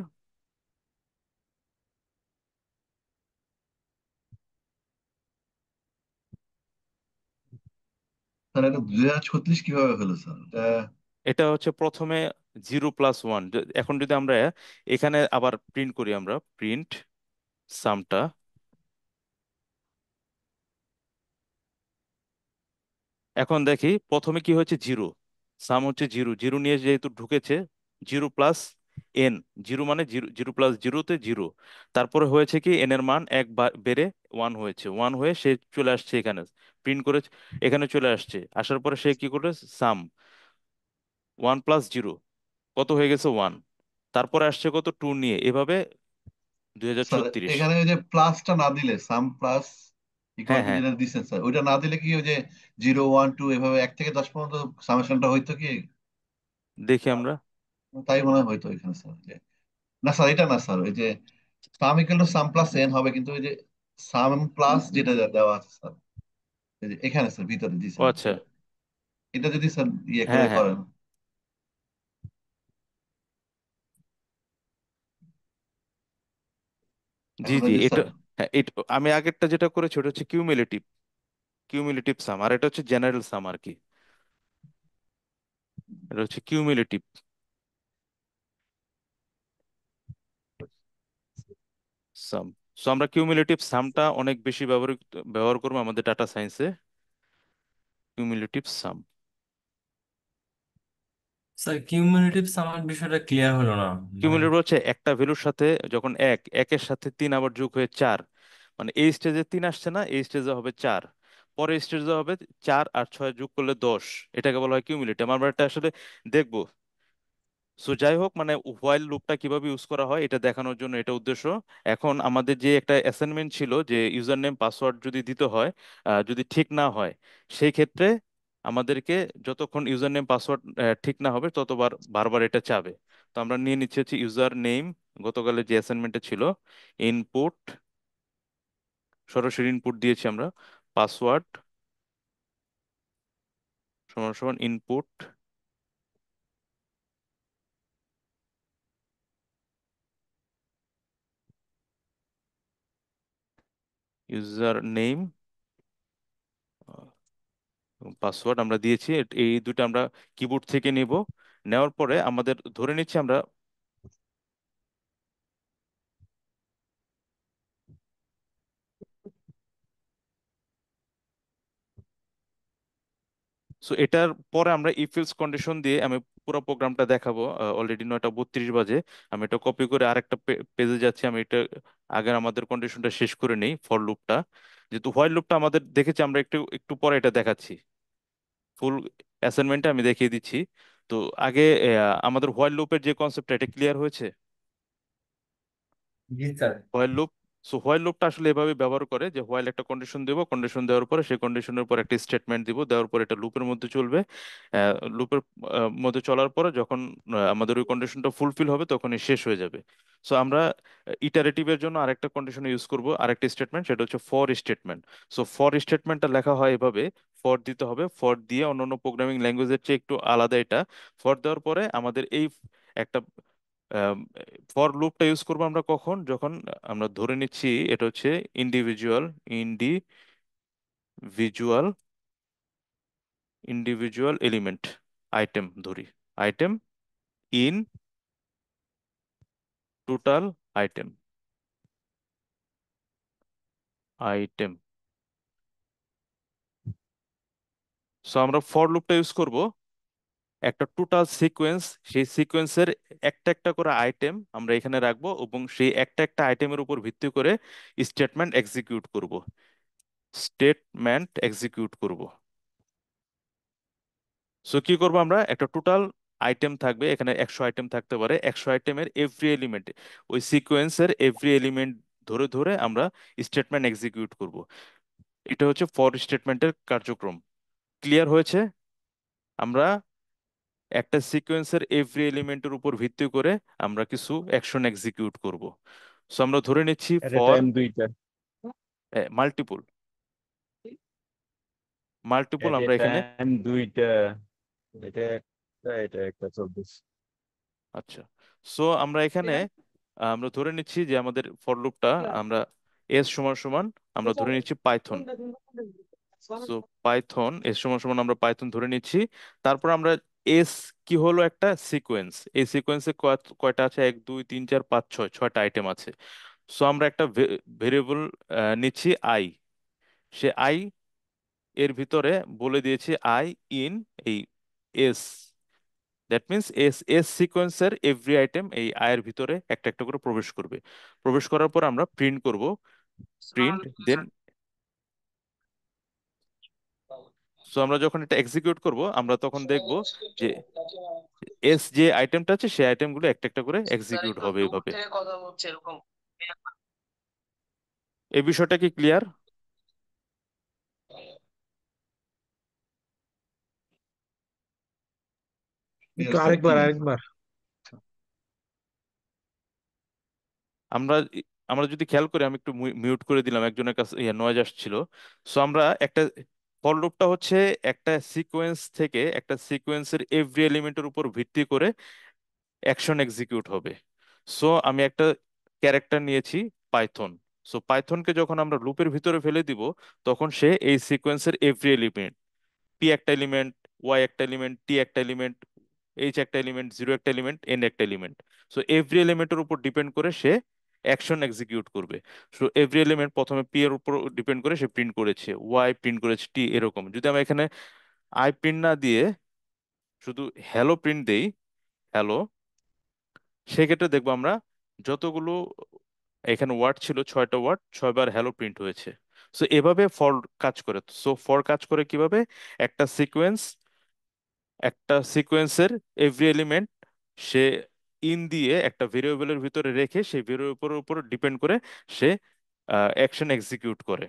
স্যার এটা 2036 কিভাবে হলো স্যার এটা? এটা হচ্ছে প্রথমে 0 + 1। এখন যদি আমরা এখানে আবার প্রিন্ট করি, আমরা প্রিন্ট সামটা, এখন দেখি প্রথমে কি হচ্ছে, 0, সাম হচ্ছে 0, 0 নিয়ে যেহেতু ঢুকেছে, 0 + n, 0 মানে 0, 0 + 0 তে 0, তারপরে হয়েছে কি এন এর মান এক বেড়ে 1 হয়েছে, 1 হয়ে সে চলে আসছে এখানে, প্রিন্ট করে এখানে চলে আসছে, আসার পরে সে কি করে সাম 1 + 0 কত হয়ে গেছে 1, তারপরে আসছে কত 2 নিয়ে, এভাবে স্যার 2036। এখানে ওই যে প্লাসটা না দিলে, সাম প্লাস ইকুয়াল হ্যাঁ টু হ্যাঁ, যেটা দিচ্ছেন স্যার, ওইটা না দিলে কি ওই যে 0 1 2 এভাবে 1 থেকে 10 পর্যন্ত সামেশনটা হইতো কি? দেখি আমরা। তাই মনে হয় হয়তো এখানে স্যার যে, না স্যার এটা না স্যার, ওই যে সাম equal to some plus N হবে, কিন্তু ওই যে সাম প্লাস যেটা দেওয়া আছে স্যার, এই যে এখানে স্যার ভিতরে ও দিয়েছেন আচ্ছা, এটা যদি স্যার ইয়ে করে হ্যাঁ হ্যাঁ, করেন। জি এখন জি, ওই যে এটা, স্যার, হ্যাঁ এটা আমি আগেরটা যেটা করেছি ওটা হচ্ছে কিউমুলেটিভ, কিউমুলেটিভ সাম, আর এটা হচ্ছে জেনারেল সাম আর কি, এটা হচ্ছে কিউমুলেটিভ সাম। সো আমরা কিউমুলেটিভ সামটা অনেক বেশি ব্যবহার করবো আমাদের ডাটা সায়েন্সে, কিউমুলেটিভ সাম। স্যার কিউমুলেটিভ সামার বিষয়টা ক্লিয়ার হলো না। মানে কিউমুলেটিভ হচ্ছে একটা ভ্যালুর সাথে যখন একের সাথে 3 আবার যোগ হয়ে 4, মানে এই স্টেজে 3 আসছে না, এই স্টেজে হবে 4, পরের স্টেজে হবে 4 আর 6 যোগ করলে 10, এটাকে বলা হয় কিউমুলেটিভ। আমরা এটা আসলে দেখবো। সো যাই হোক, মানে হোয়াইল লুপটা কিভাবে ইউজ করা হয় এটা দেখানোর জন্য এটা উদ্দেশ্য। এখন আমাদের যে একটা অ্যাসাইনমেন্ট ছিল যে ইউজার নেম পাসওয়ার্ড যদি দিতে হয়, যদি ঠিক না হয়, সেই ক্ষেত্রে আমাদেরকে যতক্ষণ ইউজার নেম পাসওয়ার্ড ঠিক না হবে ততবার বারবার এটা চাবে। তো আমরা নিয়ে নিচ্ছি হচ্ছে ইউজার নেম, গতকালের যে অ্যাসাইনমেন্টে ছিল, ইনপুট, সরাসরি ইনপুট দিয়েছি আমরা, পাসওয়ার্ড সমান সমান ইনপুট, ইউজার নেম পাসওয়ার্ড আমরা দিয়েছি, এই দুটো আমরা কিবোর্ড থেকে নিব। নেওয়ার পরে আমাদের ধরে নিচ্ছি আমরা, সো এটার পরে আমরা ইফ এলস কন্ডিশন দিয়ে আমি পুরো প্রোগ্রামটা দেখাবো। অলরেডি 9:32 বাজে। আমি এটা কপি করে আরেকটা পেজে যাচ্ছি। আমি এটা আগে আমাদের কন্ডিশনটা শেষ করে নেই, ফর লুপটা। যেহেতু হোয়াইল লুপটা আমাদের দেখেছি, আমরা একটু একটু পরে এটা দেখাচ্ছি। ফুল অ্যাসাইনমেন্টটা আমি দেখিয়ে দিচ্ছি। তো আগে আমাদের হোয়াইল লুপের যে কনসেপ্টটা, এটা ক্লিয়ার হয়েছে? জি sir. While loop, so while লুপটা আসলে এভাবে ব্যবহার করে যে হোয়াইল একটা কন্ডিশন দেবো, কন্ডিশন দেওয়ার পরে সেই কন্ডিশনের পর একটা স্টেটমেন্ট দিব, দেওয়ার পর এটা লুপের মধ্যে চলবে। লুপের মধ্যে চলার পরে যখন আমাদের ওই কন্ডিশনটা ফুলফিল হবে তখনই শেষ হয়ে যাবে। সো আমরা ইটারেটিভের জন্য আরেকটা কন্ডিশন ইউজ করব, আরেকটা স্টেটমেন্ট, সেটা হচ্ছে ফর স্টেটমেন্ট। সো ফর স্টেটমেন্টটা লেখা হয় এভাবে, ফর দিতে হবে, ফর দিয়ে অন্যান্য প্রোগ্রামিং ল্যাঙ্গুয়েজের চেয়ে একটু আলাদা এটা। ফর দেওয়ার পরে আমাদের এই একটা ফর লুপটা ইউজ করবো আমরা কখন, যখন আমরা ধরে নিচ্ছি এটা হচ্ছে individual individual individual element, item ধরি, item in total item, item. So আমরা ফর লুপটা ইউজ করব একটা টোটাল সিকোয়েন্স, সেই সিকোয়েন্সের একটা একটা করে আইটেম আমরা এখানে রাখবো এবং সেই একটা একটা আইটেমের উপর ভিত্তি করে স্টেটমেন্ট এক্সিকিউট করব। সো কি করবো, আমরা একটা টোটাল আইটেম থাকবে এখানে, 100 আইটেম থাকতে পারে, 100 আইটেমের এভরি এলিমেন্ট, ওই সিকোয়েন্সের এভরি এলিমেন্ট ধরে ধরে আমরা স্টেটমেন্ট এক্সিকিউট করব। এটা হচ্ছে ফর স্টেটমেন্টের কার্যক্রম। ক্লিয়ার হয়েছে? আমরা একটা সিকোয়েন্সের এভরি এলিমেন্টের উপর ভিত্তি করে আমরা কিছু অ্যাকশন এক্সিকিউট করব। সো আমরা ধরে নিচ্ছি এট এ ফর টাইম দুইটা। মাল্টিপল, মাল্টিপল এট এ আমরা এখানে। টাইম দুইটা। এটা একটা, এটা একটা 24। আচ্ছা, সো আমরা এখানে আমরা ধরে নিচ্ছি যে আমাদের ফর লুপটা আমরা এস সমান সমান আমরা ধরে নিচ্ছি পাইথন। সো পাইথন এস সমান সমান আমরা পাইথন ধরে নিচ্ছি। তারপর আমরা এস কি হলো, একটা সিকোয়েন্স, এই সিকোয়েন্সে কয়টা আছে, 1 2 3 4 5 6, 6টা আইটেম আছে। সো আমরা একটা ভেরিয়েবল নিচ্ছি আই, সে আই এর ভিতরে বলে দিয়েছি আই ইন এই S. That means S S সিকোয়েন্সের এভরি আইটেম এই আয়ের ভিতরে একটা একটা করে প্রবেশ করবে। প্রবেশ করার পর আমরা প্রিন্ট করব, প্রিন্ট দেন। সো আমরা যখন এটা এক্সিকিউট করব আমরা তখন দেখব যে এস যে আইটেমটা আছে সেই আইটেমগুলো একটা একটা করে এক্সিকিউট হবে এইভাবে। এই বিষয়টা কি ক্লিয়ার? একটু Yes, sir, আরেকবার clear, sir. আরেকবার। আমরা আমরা যদি খেয়াল করি, আমি একটু মিউট করে দিলাম, একজনের কাছে নয়েজ আসছিল। সো আমরা একটা ফর লুপটা হচ্ছে একটা সিকোয়েন্স থেকে একটা সিকোয়েন্সের এভরি এলিমেন্টের উপর ভিত্তি করে অ্যাকশন এক্সিকিউট হবে। সো আমি একটা ক্যারেক্টার নিয়েছি পাইথন। সো পাইথনকে যখন আমরা লুপের ভিতরে ফেলে দিব তখন সে এই সিকোয়েন্সের এভরি এলিমেন্ট, পি একটা এলিমেন্ট, ওয়াই একটা এলিমেন্ট, টি একটা এলিমেন্ট, এইচ একটা এলিমেন্ট, জিরো একটা এলিমেন্ট, এন একটা এলিমেন্ট, সো এভরি এলিমেন্টের উপর ডিপেন্ড করে সে অ্যাকশন এক্সিকিউট করবে। সো এভরি এলিমেন্ট প্রথমে পি এর উপর ডিপেন্ড করে সে প্রিন্ট করেছে, ওয়াই প্রিন্ট করেছে, টি, এরকম। যদি আমরা এখানে আই প্রিন্ট না দিয়ে শুধু হ্যালো প্রিন্ট দেই, হ্যালো, সেক্ষেত্রে দেখবো আমরা যতগুলো এখানে ওয়ার্ড ছিল, 6টা ওয়ার্ড, 6বার হ্যালো প্রিন্ট হয়েছে। সো এভাবে ফর কাজ করে। সো ফর কাজ করে কিভাবে, একটা সিকোয়েন্স, একটা সিকোয়েন্সের এভরি এলিমেন্ট সে ইন দিয়ে একটা ভেরিয়েবলের ভিতরে রেখে সেই ভেরিয়েবলের উপর ডিপেন্ড করে সে অ্যাকশন এক্সিকিউট করে।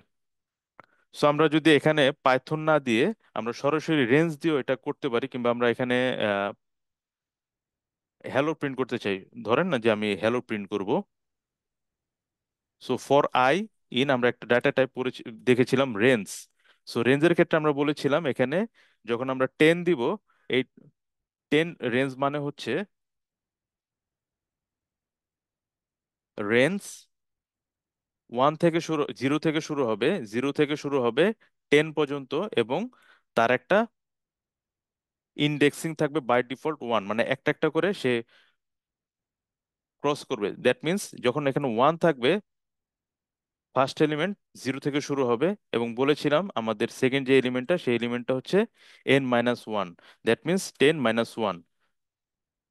সো আমরা যদি এখানে পাইথন না দিয়ে আমরা সরাসরি রেঞ্জ দিয়েও এটা করতে পারি, কিংবা আমরা এখানে হ্যালো প্রিন্ট করতে চাই, ধরেন না যে আমি হ্যালো প্রিন্ট করব। সো ফর আই ইন আমরা একটা ডাটা টাইপ দেখেছিলাম রেঞ্জ। সো রেঞ্জের ক্ষেত্রে আমরা বলেছিলাম এখানে যখন আমরা 10 দিব, এই 10 রেঞ্জ মানে হচ্ছে রেঞ্জ জিরো থেকে শুরু হবে, 10 পর্যন্ত, এবং তার একটা ইন্ডেক্সিং থাকবে বাই ডিফল্ট 1, মানে একটা একটা করে সে ক্রস করবে। দ্যাট মিন্স যখন এখানে 1 থাকবে, ফার্স্ট এলিমেন্ট 0 থেকে শুরু হবে, এবং বলেছিলাম আমাদের সেকেন্ড যে এলিমেন্টটা, সেই এলিমেন্টটা হচ্ছে n-1। That means 10-1।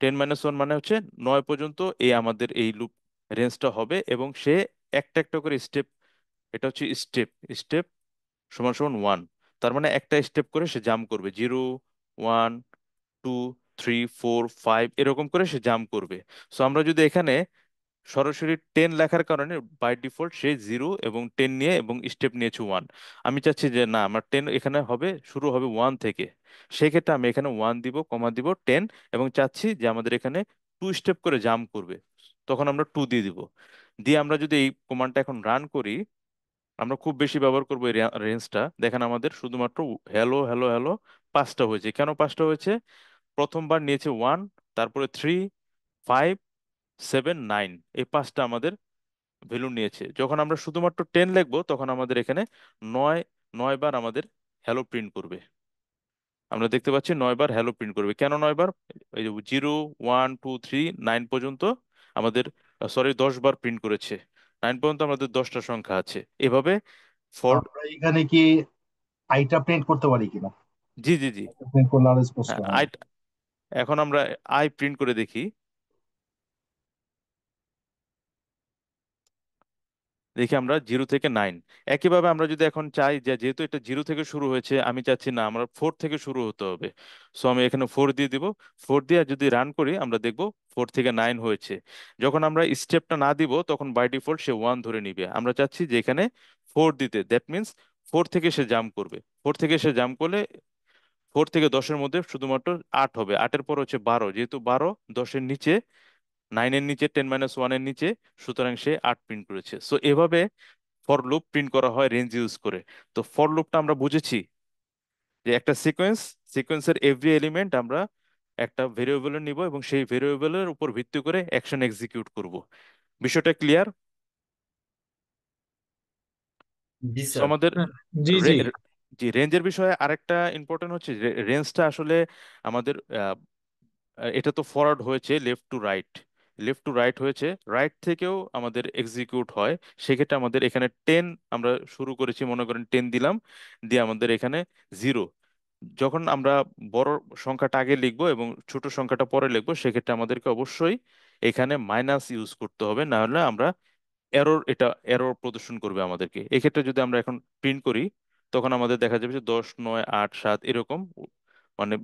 10-1 মানে হচ্ছে 9 পর্যন্ত আমাদের এই লুপ রেঞ্জটা হবে, এবং সে একটা একটা করে স্টেপ, এটা হচ্ছে স্টেপ, স্টেপ সমান সমান 1। তার মানে একটা স্টেপ করে সে জাম্প করবে, 0, 1, 2, 3, 4, 5 এরকম করে সে জাম্প করবে। সো আমরা যদি এখানে সরাসরি 10 লেখার কারণে বাই ডিফল্ট সে 0 এবং 10 নিয়ে এবং স্টেপ নিয়েছে 1। আমি চাচ্ছি যে না, আমার 10 এখানে হবে, শুরু হবে 1 থেকে। সেক্ষেত্রে আমি এখানে 1 দিব, কমা দিব 10, এবং চাচ্ছি যে আমাদের এখানে 2 স্টেপ করে জাম্প করবে, তখন আমরা 2 দিয়ে দিব। দিয়ে আমরা যদি এই কমান্ডটা এখন রান করি, আমরা খুব বেশি ব্যবহার করবো এই রেঞ্জটা। দেখেন আমাদের শুধুমাত্র হ্যালো হ্যালো হ্যালো 5টা হয়েছে। কেন 5টা হয়েছে? প্রথমবার নিয়েছে 1, তারপরে 3, 5, 7, 9, এই 5টা আমাদের ভ্যালু নিয়েছে। যখন আমরা শুধুমাত্র 10 লিখবো, তখন আমাদের এখানে 9 9 বার আমাদের হ্যালো প্রিন্ট করবে। আমরা দেখতে পাচ্ছি 9 বার হ্যালো প্রিন্ট করবে। কেন 9 বার? এই যে 0, 1, 2, 3, 9 পর্যন্ত আমাদের, সরি, 10 বার প্রিন্ট করেছে। 9 পর্যন্ত আমাদের 10টা সংখ্যা আছে এভাবে। ফর আমরা এখানে কি আইটা প্রিন্ট করতে পারি কিনা? জি জি জি। প্রিন্ট করলে আরো স্পষ্ট হ্যাঁ, হয়। এখন আমরা আই প্রিন্ট করে দেখি। দেখি আমরা 0 থেকে 9। একইভাবে আমরা যদি এখন চাই যে যেহেতু এটা 0 থেকে শুরু হয়েছে, আমি চাচ্ছি না আমার 4 থেকে শুরু হতে হবে, সো আমি এখানে 4 দিয়ে দিব। 4 দিয়ে যদি রান করি, আমরা দেখব 4 থেকে 9 হয়েছে। যখন আমরা স্টেপটা না দিব, তখন বাই ডিফল্ট সে 1 ধরে নিবে। আমরা চাচ্ছি যে এখানে 4 দিতে, দ্যাট মিন্স 4 থেকে সে জাম্প করবে। 4 থেকে সে জাম্প করলে 4 থেকে 10-এর মধ্যে শুধুমাত্র 8 হবে। 8-এর পর হচ্ছে 12, যেহেতু 12 10-এর নিচে, 9-এর নিচে, 10-1-এর নিচে, সুতরাং সে 8 প্রিন্ট করেছে। সো এভাবে ফর লুপ প্রিন্ট করা হয় রেঞ্জ ইউজ করে। তো ফর লুপটা আমরা বুঝেছি যে একটা সিকোয়েন্সের এভরি এলিমেন্ট আমরা একটা ভেরিয়েবলে নিব, এবং সেই ভেরিয়েবলের উপর ভিত্তি করে অ্যাকশন এক্সিকিউট করব। বিষয়টা ক্লিয়ার? জি সো স্যার। আমাদের হ্যাঁ, জি জি। রে- জি, রেঞ্জের বিষয়ে আরেকটা ইম্পর্টেন্ট হচ্ছে রেঞ্জটা আসলে আমাদের এটা তো ফরওয়ার্ড হয়েছে left to right, left to right হয়েছে, রাইট থেকেও আমাদের এক্সিকিউট হয়। সেক্ষেত্রে আমাদের এখানে 10 আমরা শুরু করেছি, মনে করেন 10 দিলাম, দিয়ে আমাদের এখানে 0। যখন আমরা বড় সংখ্যাটা আগে লিখবো এবং ছোট সংখ্যাটা পরে লিখবো, সেক্ষেত্রে আমাদেরকে অবশ্যই এখানে মাইনাস ইউজ করতে হবে, না হলে আমরা এটা এরর প্রদর্শন করবে আমাদেরকে। এক্ষেত্রে যদি আমরা এখন প্রিন্ট করি, তখন আমাদের দেখা যাবে যে 10, 9, 8, 7 এরকম, মানে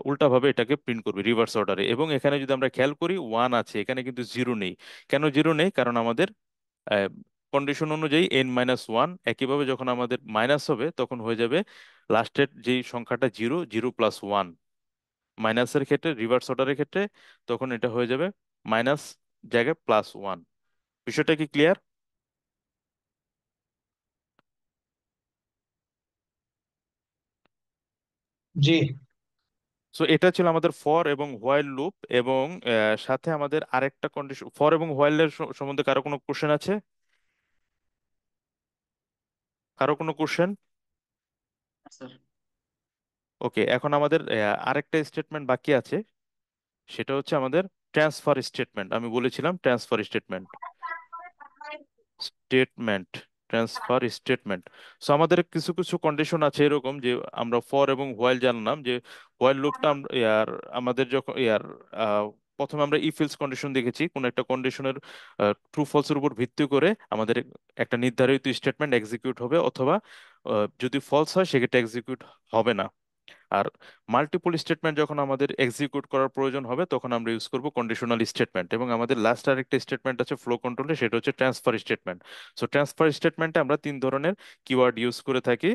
উল্টাভাবে এটাকে প্রিন্ট করবে রিভার্স অর্ডারে। এবং এখানে যদি আমরা খেয়াল করি 1 আছে, এখানে কিন্তু 0 নেই। কেন 0 নেই? কারণ আমাদের কন্ডিশন অনুযায়ী n-1। একইভাবে যখন আমাদের মাইনাস হবে, তখন হয়ে যাবে লাস্টের যেই সংখ্যাটা 0, 0+1। মাইনাসের ক্ষেত্রে, রিভার্স অর্ডারের ক্ষেত্রে, তখন এটা হয়ে যাবে মাইনাস জায়গায় +1। বিষয়টা কি ক্লিয়ার? জি সো এটা ছিল আমাদের ফর এবং হোয়াইল লুপ। এবং সাথে আমাদের আরেকটা কন্ডিশন, ফর এবং হোয়াইলের সম্বন্ধে কারো কোনো কোশ্চেন আছে? কারো কোনো কোশ্চেন? স্যার। ওকে, এখন আমাদের আরেকটা স্টেটমেন্ট বাকি আছে, সেটা হচ্ছে আমাদের ট্রান্সফার স্টেটমেন্ট। আমি বলেছিলাম transfer statement, statement transfer statement. So আমাদের কিছু কিছু কন্ডিশন আছে এরকম, যে আমরা ফর এবং হোয়াইল জানলাম, যে হোয়াইল লুপটা আমাদের যখন প্রথমে আমরা ইফ এলস কন্ডিশন দেখেছি, কোন একটা কন্ডিশনের ট্রু ফলসের উপর ভিত্তি করে আমাদের একটা নির্ধারিত স্টেটমেন্ট এক্সিকিউট হবে, অথবা যদি ফলস হয় সেক্ষেত্রে এক্সিকিউট হবে না। আর মাল্টিপল স্টেটমেন্ট যখন আমাদের এক্সিকিউট করার প্রয়োজন হবে, তখন আমরা ইউজ করব কন্ডিশনাল স্টেটমেন্ট। এবং আমাদের লাস্ট আরেকটা স্টেটমেন্ট আছে ফ্লো কন্ট্রোলে, সেটা হচ্ছে ট্রান্সফার স্টেটমেন্ট। সো ট্রান্সফার স্টেটমেন্টে আমরা 3 ধরনের কিওয়ার্ড ইউজ করে থাকি,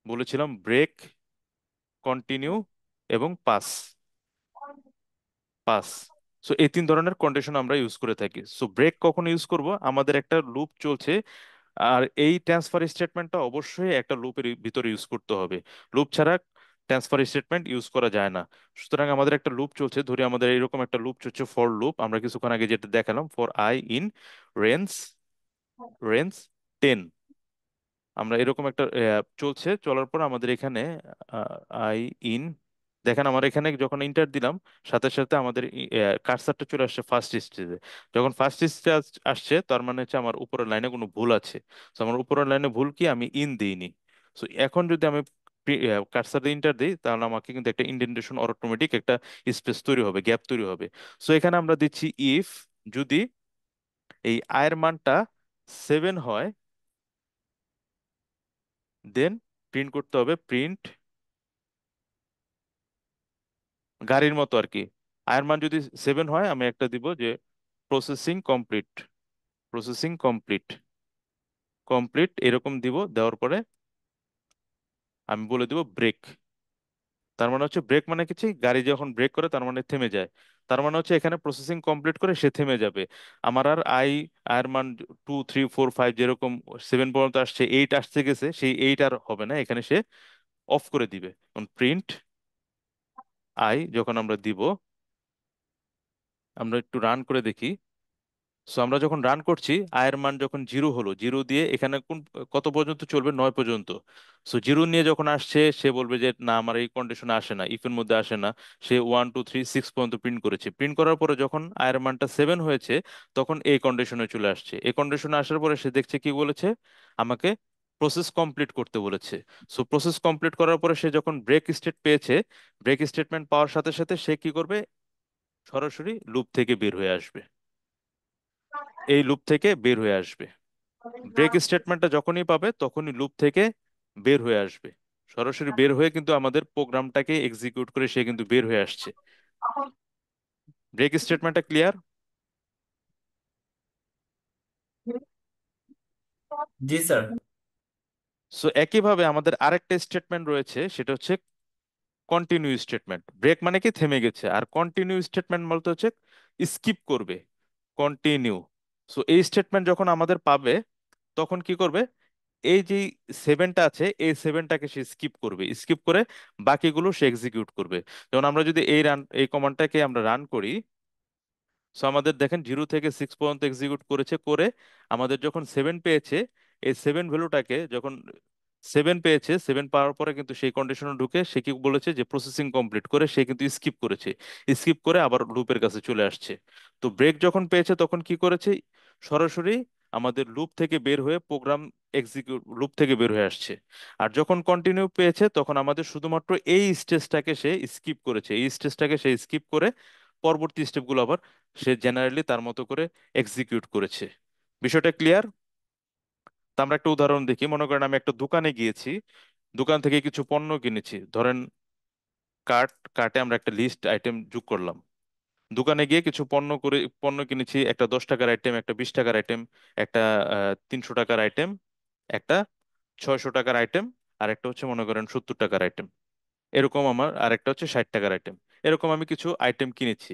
বলেছিলাম ব্রেক, কন্টিনিউ এবং পাস। পাস। সো এই 3 ধরনের কন্ডিশন আমরা ইউজ করে থাকি। সো ব্রেক কখন ইউজ করব? আমাদের একটা লুপ চলছে, আর এই ট্রান্সফার স্টেটমেন্টটা অবশ্যই একটা লুপের ভিতরে ইউজ করতে হবে। লুপ ছাড়া ট্রান্সফার স্টেটমেন্ট ইউজ করা যায় না। সুতরাং আমাদের একটা লুপ চলছে, ধরি আমাদের এরকম একটা লুপ চলছে, ফর লুপ। আমরা কিছুক্ষণ আগে যেটা দেখালাম, for I in range range 10। আমরা এরকম একটা চলছে, চলার পর আমাদের এখানে আই ইন, দেখেন আমার এখানে যখন ইন্টার দিলাম সাথে সাথে আমাদের কার্সারটা চলে আসছে ফার্স্ট স্টেজে। যখন ফার্স্ট স্টেজ আসছে তার মানে হচ্ছে আমার উপরের লাইনে কোনো ভুল আছে। তো আমার উপরের লাইনে ভুল কি, আমি ইন দিইনি। তো এখন যদি আমি কার্সারে ইন্টার দিই তাহলে আমাকে কিন্তু একটা ইন্ডেন্টেশন অটোমেটিক একটা স্পেস তৈরি হবে, গ্যাপ তৈরি হবে। সো এখানে আমরা দিচ্ছি ইফ, যদি এই আয়ের মানটা 7 হয়, দেন প্রিন্ট করতে হবে প্রিন্ট, গাড়ির মতো আর কি। আয়ের মান যদি 7 হয় আমি একটা দিব যে processing complete, processing complete, complete এরকম দিব। দেওয়ার পরে আমি বলে দিব ব্রেক। তার মানে হচ্ছে ব্রেক মানে কিছু, গাড়ি যখন ব্রেক করে তার মানে থেমে যায়। তার মানে হচ্ছে এখানে প্রসেসিং কমপ্লিট করে সে থেমে যাবে। আমার আর আয়ের মান 2 3 4 5 যেরকম 7 পর্যন্ত আসছে, 8 আসছে গেছে, সেই 8 আর হবে না, এখানে সে অফ করে দিবে। প্রিন্ট যখন আমরা দিব, আমরা একটু রান করে দেখি। সো আমরা যখন রান করছি আয়ের মান যখন 0 হলো, 0 দিয়ে এখানে কত পর্যন্ত চলবে, 9 পর্যন্ত। সো 0 নিয়ে যখন আসছে সে বলবে যে না আমার এই কন্ডিশনে আসে না, ইফের মধ্যে আসে না। সে 1 2 3 6 পর্যন্ত প্রিন্ট করেছে, প্রিন্ট করার পরে যখন আয়ের মানটা 7 হয়েছে তখন এই কন্ডিশনে চলে আসছে। এই কন্ডিশনে আসার পরে সে দেখছে কি বলেছে, আমাকে প্রসেস কমপ্লিট করতে বলেছে। সো প্রসেস কমপ্লিট করার পরে সে যখন ব্রেক স্টেট পেয়েছে, ব্রেক স্টেটমেন্ট পাওয়ার সাথে সাথে সে কি করবে, সরাসরি লুপ থেকে বের হয়ে আসবে, এই লুপ থেকে বের হয়ে আসবে। ব্রেক স্টেটমেন্টটা যখনই পাবে তখনই লুপ থেকে বের হয়ে আসবে, সরাসরি বের হয়ে কিন্তু আমাদের প্রোগ্রামটাকে এক্সিকিউট করে সে কিন্তু বের হয়ে আসছে। ব্রেক স্টেটমেন্টটা ক্লিয়ার? জি স্যার। সো একইভাবে আমাদের আরেকটা স্টেটমেন্ট রয়েছে, সেটা হচ্ছে কন্টিনিউ স্টেটমেন্ট। ব্রেক মানে কি থেমে গেছে, আর কন্টিনিউ স্টেটমেন্ট বলতে হচ্ছে স্কিপ করবে, কন্টিনিউ। সো এই স্টেটমেন্ট যখন আমাদের পাবে তখন কি করবে, এই যে 7টা আছে এই 7টাকে সে স্কিপ করবে, স্কিপ করে বাকিগুলো সে এক্সিকিউট করবে। যেমন আমরা যদি এই কমান্ডটাকে আমরা রান করি, সো আমাদের দেখেন 0 থেকে 6 পর্যন্ত এক্সিকিউট করেছে, করে আমাদের যখন 7 পেয়েছে, এই 7 ভ্যালুটাকে যখন 7 পেয়েছে, 7 পাওয়ার পরে কিন্তু সেই কন্ডিশনে ঢুকে সে কি বলেছে যে প্রসেসিং কমপ্লিট করে সে কিন্তু স্কিপ করেছে, স্কিপ করে আবার লুপের কাছে চলে আসছে। তো ব্রেক যখন পেয়েছে তখন কি করেছে, সরাসরি আমাদের লুপ থেকে বের হয়ে প্রোগ্রাম এক্সিকিউট, লুপ থেকে বের হয়ে আসছে। আর যখন কন্টিনিউ পেয়েছে তখন আমাদের শুধুমাত্র এই স্টেজটাকে সে স্কিপ করেছে, এই স্টেজটাকে সে স্কিপ করে পরবর্তী স্টেপগুলো আবার সে জেনারেলি তার মতো করে এক্সিকিউট করেছে। বিষয়টা ক্লিয়ার? তো আমরা একটা উদাহরণ দেখি। মনে করেন আমি একটা দোকানে গিয়েছি, দোকান থেকে কিছু পণ্য কিনেছি, ধরেন কার্টে আমরা একটা লিস্ট আইটেম যোগ করলাম। দোকানে গিয়ে কিছু পণ্য কিনেছি, একটা 10 টাকার আইটেম, একটা 20 টাকার আইটেম, একটা 300 টাকার আইটেম, একটা 600 টাকার আইটেম, আর একটা হচ্ছে মনে করেন 70 টাকার আইটেম। এরকম আমার আরেকটা হচ্ছে 60 টাকার আইটেম। এরকম আমি কিছু আইটেম কিনেছি।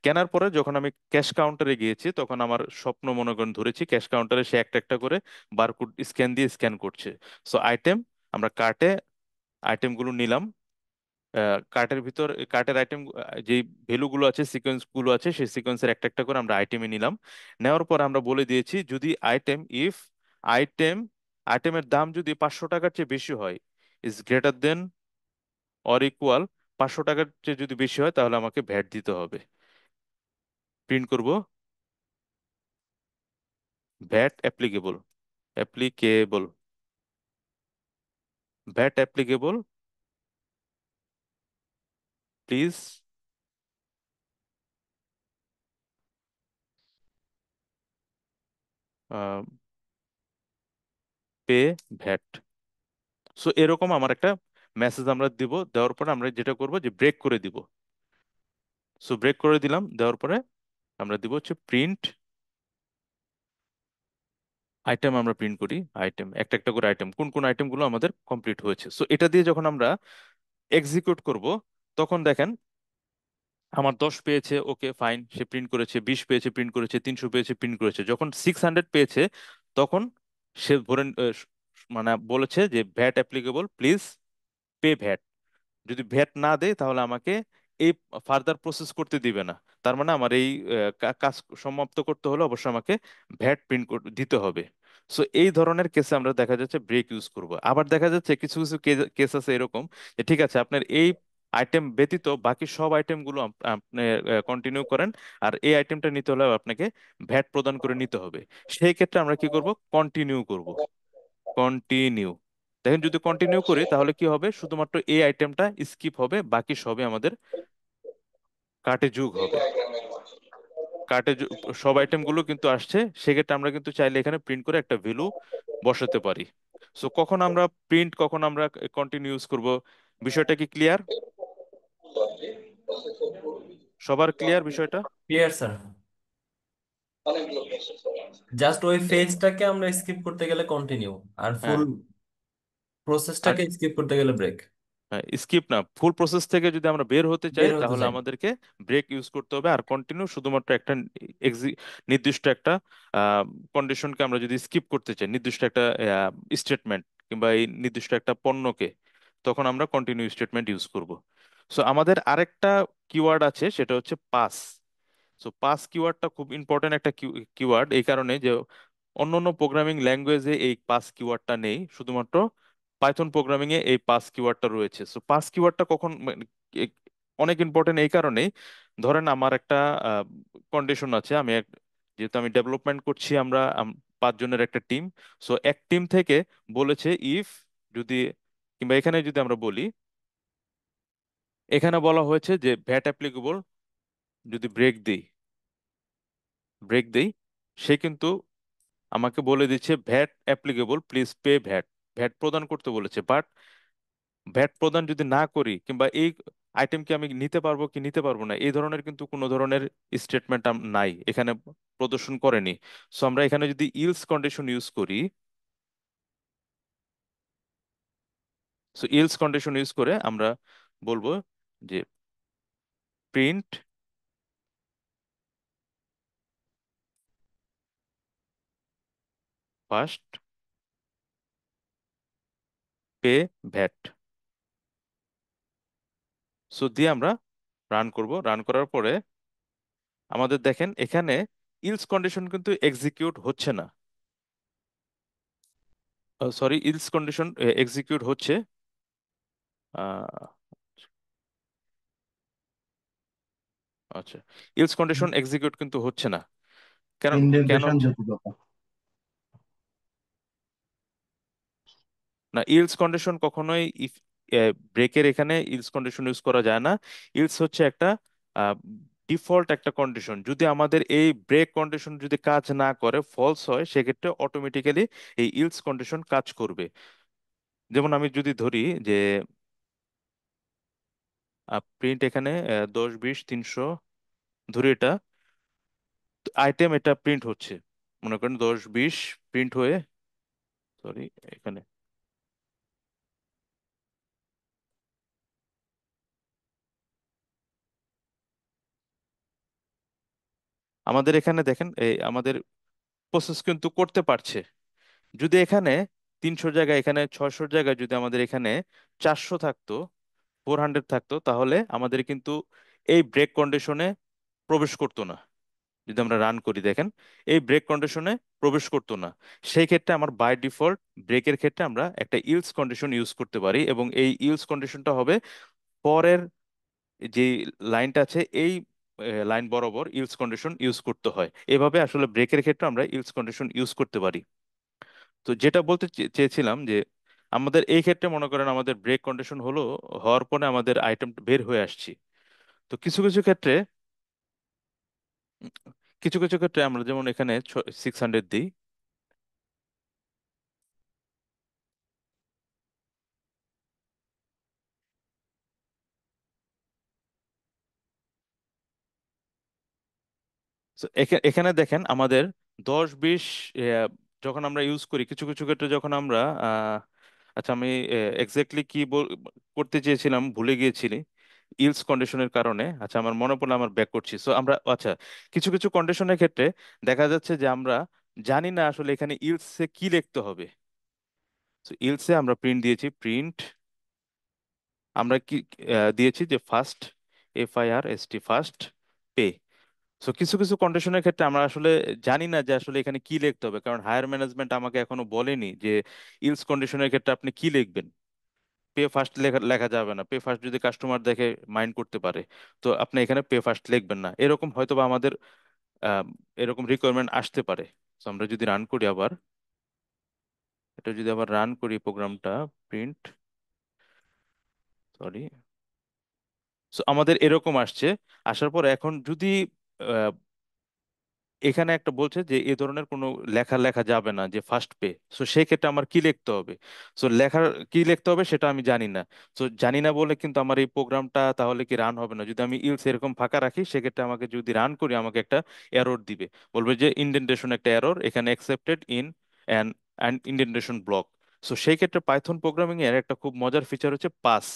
কেনার পরে যখন আমি ক্যাশ কাউন্টারে গিয়েছি তখন আমার স্বপ্ন মনে করেন ধরেছি, ক্যাশ কাউন্টারে সে একটা একটা করে বারকোড স্ক্যান দিয়ে স্ক্যান করছে। সো আইটেম, আমরা কার্টে আইটেমগুলো নিলাম, কার্টের ভিতর কার্টের আইটেম যে ভ্যালুগুলো আছে, সিকোয়েন্স গুলো আছে, সেই সিকোয়েন্সের একটা একটা করে আমরা আইটেমে নিলাম। নেওয়ার পর আমরা বলে দিয়েছি যদি ইফ আইটেম আইটেমের দাম যদি 500 টাকার চেয়ে বেশি হয়, is greater then or equal 500 টাকার চেয়ে যদি বেশি হয় তাহলে আমাকে ভ্যাট দিতে হবে। প্রিন্ট করব VAT applicable, applicable, VAT applicable, please pay VAT. So এরকম আমার একটা মেসেজ আমরা দিব। দেওয়ার পরে আমরা যেটা করব যে ব্রেক করে দিব। সো ব্রেক করে দিলাম, দেওয়ার পরে আমরা দিব হচ্ছে প্রিন্ট আইটেম। আমরা প্রিন্ট করি আইটেম, একটা একটা করে আইটেম, কোন কোন আইটেমগুলো আমাদের কমপ্লিট হয়েছে। সো এটা দিয়ে যখন আমরা এক্সিকিউট করব তখন দেখেন আমার 10 পেয়েছে, ওকে ফাইন, সে প্রিন্ট করেছে, 20 পেয়েছে প্রিন্ট করেছে, 300 পেয়েছে প্রিন্ট করেছে। যখন 600 পেয়েছে তখন সে মানে বলেছে যে VAT applicable, please pay VAT. যদি ভ্যাট না দেয় তাহলে আমাকে এই ফার্দার প্রসেস করতে দিবে না। তার মানে আমার এই কাজ সমাপ্ত করতে হলে অবশ্যই আমাকে ভ্যাট প্রিন্ট দিতে হবে। সো এই ধরনের কেসে আমরা দেখা যাচ্ছে ব্রেক ইউজ করব। আবার দেখা যাচ্ছে কিছু কিছু কেস আছে এরকম যে ঠিক আছে আপনার এই আইটেম ব্যতীত বাকি সব আইটেমগুলো আপনি কন্টিনিউ করেন, আর এই আইটেমটা নিতে হলে আপনাকে ভ্যাট প্রদান করে নিতে হবে। সেই ক্ষেত্রে আমরা কি করব, কন্টিনিউ করব। কন্টিনিউ, দেখেন যদি কন্টিনিউ করি তাহলে কি হবে, শুধুমাত্র এই আইটেমটা স্কিপ হবে, বাকি সবই আমাদের কার্টে যোগ হবে। কার্টে সব আইটেমগুলো কিন্তু আসছে, সেক্ষেত্রে আমরা কিন্তু চাইলে এখানে প্রিন্ট করে একটা ভ্যালু বসাতে পারি। সো কখন আমরা প্রিন্ট, কখন আমরা কন্টিনিউ ইউজ করব, বিষয়টা কি ক্লিয়ার? সবার ক্লিয়ার বিষয়টা? Clear sir. জাস্ট ওই ফেজটাকে আমরা স্কিপ করতে গেলে কন্টিনিউ, আর ফুল হ্যাঁ। আর প্রসেসটাকে স্কিপ করতে গেলে ব্রেক। স্কিপ না, ফুল প্রসেস থেকে যদি আমরা বের হতে চাই বের হতে তাহলে চাই। আমাদেরকে ব্রেক ইউজ করতে হবে। আর কন্টিনিউ শুধুমাত্র একটা নির্দিষ্ট একটা কন্ডিশনকে আমরা যদি স্কিপ করতে চাই, নির্দিষ্ট একটা স্টেটমেন্ট কিংবা এই নির্দিষ্ট একটা পণ্যকে, তখন আমরা কন্টিনিউ স্টেটমেন্ট ইউজ করব। সো আমাদের আরেকটা কিওয়ার্ড আছে, সেটা হচ্ছে পাস। সো পাস কিওয়ার্ডটা খুব ইম্পর্টেন্ট একটা কিওয়ার্ড, এই কারণে যে অন্যান্য প্রোগ্রামিং ল্যাঙ্গুয়েজে এই পাস কিওয়ার্ডটা নেই, শুধুমাত্র পাইথন প্রোগ্রামিং এ এই পাস কিওয়ার্ডটা রয়েছে। সো পাস কিওয়ার্ডটা কখন এ- অনেক ইম্পর্টেন্ট এই কারণেই, ধরেন আমার একটা কন্ডিশন আছে, যেহেতু আমি ডেভেলপমেন্ট করছি, আমরা 5 জনের একটা টিম। সো এক টিম থেকে বলেছে ইফ, যদি, কিংবা এখানে যদি আমরা বলি, এখানে বলা হয়েছে যে ভ্যাট অ্যাপ্লিকেবল, যদি ব্রেক দেই, সে কিন্তু আমাকে বলে দিচ্ছে VAT applicable, please pay VAT. VAT প্রদান করতে বলেছে, বাট ভ্যাট প্রদান যদি না করি, কিংবা এই আইটেম কি আমি নিতে পারবো কি নিতে পারবো না, এই ধরনের কিন্তু কোনো ধরনের স্টেটমেন্ট নাই, এখানে প্রদর্শন করেনি। সো আমরা এখানে যদি ইলস কন্ডিশন ইউজ করি, সো ইলস কন্ডিশন ইউজ করে আমরা বলবো যে print first pay VAT. So দিয়ে আমরা রান করব। রান করার পরে আমাদের দেখেন এখানে ইলস কন্ডিশন কিন্তু এক্সিকিউট হচ্ছে না, সরি, ইলস কন্ডিশন এক্সিকিউট হচ্ছে। আহ, আচ্ছা, ইলস কন্ডিশন এক্সিকিউট কিন্তু হচ্ছে না, কেন? কেন ইন্ডেন্টেশন হচ্ছে যতটুকু। না? ইলস কন্ডিশন কখনোই ইফ ব্রেকের এখানে ইলস কন্ডিশন ইউজ করা যায় না। ইলস হচ্ছে একটা ডিফল্ট একটা কন্ডিশন, যদি আমাদের এই ব্রেক কন্ডিশন যদি কাজ না করে, ফলস হয়, সেক্ষেত্রে অটোমেটিক্যালি এই ইলস কন্ডিশন কাজ করবে। যেমন আমি যদি ধরি যে প্রিন্ট এখানে 10 20 300, ধরি এটা আইটেম, এটা প্রিন্ট হচ্ছে, মনে করেন 10 20 প্রিন্ট হয়ে, সরি, এখানে আমাদের এখানে দেখেন এই আমাদের প্রসেস কিন্তু করতে পারছে। যদি এখানে 300 জায়গায়, এখানে 600 জায়গায় যদি আমাদের এখানে 400 থাকতো, 400 থাকতো, তাহলে আমাদের কিন্তু এই ব্রেক কন্ডিশনে প্রবেশ করতো না। যদি আমরা রান করি, দেখেন এই ব্রেক কন্ডিশনে প্রবেশ করতো না। সেই ক্ষেত্রে আমার বাই ডিফল্ট ব্রেকের ক্ষেত্রে আমরা একটা ইলস কন্ডিশন ইউজ করতে পারি, এবং এই ইলস কন্ডিশনটা হবে পরের যে লাইনটা আছে, এই লাইন বরাবর ইলস কন্ডিশন ইউজ করতে হয়। এভাবে আসলে ব্রেকের ক্ষেত্রে আমরা ইলস কন্ডিশন ইউজ করতে পারি। তো যেটা বলতে চেয়েছিলাম যে আমাদের এই ক্ষেত্রে মনে করেন আমাদের ব্রেক কন্ডিশন হলো, হওয়ার পরে আমাদের আইটেম বের হয়ে আসছি। তো কিছু কিছু ক্ষেত্রে, উম, কিছু কিছু ক্ষেত্রে আমরা যেমন এখানে 600 দিই, তো এখানে দেখেন আমাদের 10 20 যখন আমরা ইউজ করি, কিছু কিছু ক্ষেত্রে যখন আমরা আচ্ছা, আমি এক্স্যাক্টলি কি করতে চেয়েছিলাম ভুলে গিয়েছিলি ইলস কন্ডিশনের কারণে। আচ্ছা, আমার মনে পড়লো, আমার ব্যাক করছি। সো আমরা, আচ্ছা, কিছু কিছু কন্ডিশনের ক্ষেত্রে দেখা যাচ্ছে যে আমরা জানি না আসলে এখানে ইলসে কি লিখতে হবে। তো ইলসে আমরা প্রিন্ট দিয়েছি, প্রিন্ট আমরা কি দিয়েছি যে first, FIRST, first pay. So কিছু কিছু কন্ডিশনের ক্ষেত্রে আমরা আসলে জানি না যে আসলে এখানে কি লিখতে হবে, কারণ হায়ার ম্যানেজমেন্ট আমাকে এখনো বলেনি যে ইলস কন্ডিশনের ক্ষেত্রে আপনি কি লিখবেন। পে ফার্স্ট লেখা লেখা যাবে না, পে ফার্স্ট যদি কাস্টমার দেখে মাইন্ড করতে পারে, তো আপনি এখানে পে ফার্স্ট লিখবেন না, এরকম হয়তো বা আমাদের আহ, এরকম রিকোয়ারমেন্ট আসতে পারে। তো আমরা যদি রান করি আবার, এটা যদি আবার রান করি প্রোগ্রামটা, প্রিন্ট, সরি, সো আমাদের এরকম আসছে। আসার পর এখন যদি এখানে একটা বলছে যে এই ধরনের কোনো লেখা লেখা যাবে না যে ফার্স্ট পে, সো সেই ক্ষেত্রে আমার কি লিখতে হবে? সো লেখার কি লিখতে হবে সেটা আমি জানি না। সো জানি না বলে কিন্তু আমার এই প্রোগ্রামটা তাহলে কি রান হবে না। যদি আমি ইলস এরকম ফাঁকা রাখি, সেক্ষেত্রে আমাকে যদি রান করি আমাকে একটা এরর দিবে, বলবে যে ইন্ডেন্টেশন একটা এরর এখানে accepted in an an indentation block. So সেই ক্ষেত্রে পাইথন প্রোগ্রামিং এর একটা খুব মজার ফিচার হচ্ছে পাস।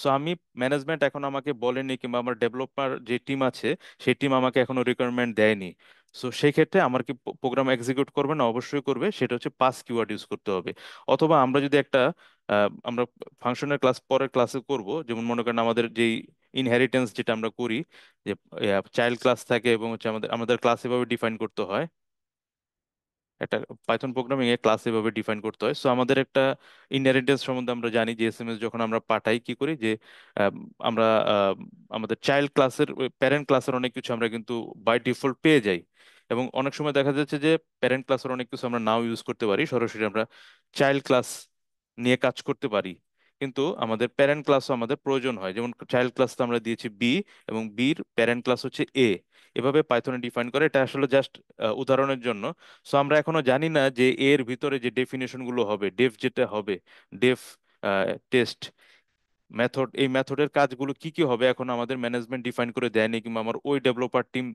সো আমি ম্যানেজমেন্ট এখন আমাকে বলেনি, কিংবা আমার ডেভেলপার যে টিম আছে সেই টিম আমাকে এখনো রিকোয়ারমেন্ট দেয়নি। সো সেই ক্ষেত্রে আমার কি প্রোগ্রাম এক্সিকিউট করবে না? অবশ্যই করবে, সেটা হচ্ছে পাস কিওয়ার্ড ইউজ করতে হবে। অথবা আমরা যদি একটা আমরা ফাংশনের ক্লাস পরের ক্লাসে করব, যেমন মনে করেন আমাদের যেই ইনহেরিটেন্স যেটা আমরা করি, যে চাইল্ড ক্লাস থাকে এবং হচ্ছে আমাদের আমাদের ক্লাস এভাবে ডিফাইন করতে হয়, একটা পাইথন প্রোগ্রামিং এ ক্লাস এভাবে ডিফাইন করতে হয়। সো আমাদের একটা ইনহেরিটেন্স সম্বন্ধে আমরা জানি যে এসএমএস যখন আমরা পাঠাই কি করি, যে আম, আমরা আমাদের চাইল্ড ক্লাসের প্যারেন্ট ক্লাসের অনেক কিছু আমরা কিন্তু বাই ডিফল্ট পেয়ে যাই। এবং অনেক সময় দেখা যাচ্ছে যে প্যারেন্ট ক্লাসের অনেক কিছু আমরা নাও ইউজ করতে পারি, সরাসরি আমরা চাইল্ড ক্লাস নিয়ে কাজ করতে পারি। কিন্তু আমাদের প্যারেন্ট ক্লাসও আমাদের প্রয়োজন হয়, যেমন চাইল্ড ক্লাস তো আমরা দিয়েছি বি, এবং বির প্যারেন্ট ক্লাস হচ্ছে এ। এভাবে পাইথনে ডিফাইন করে, এটা আসলে জাস্ট উদাহরণের জন্য। সো আমরা এখনো জানি না যে এর ভিতরে যে ডেফিনেশন গুলো হবে, ডেফ যেটা হবে, ডেফ টেস্ট মেথড, এই মেথডের কাজগুলো কি কি হবে এখন আমাদের ম্যানেজমেন্ট ডিফাইন করে দেয়নি, কিংবা আমার ওই ডেভেলপার টিম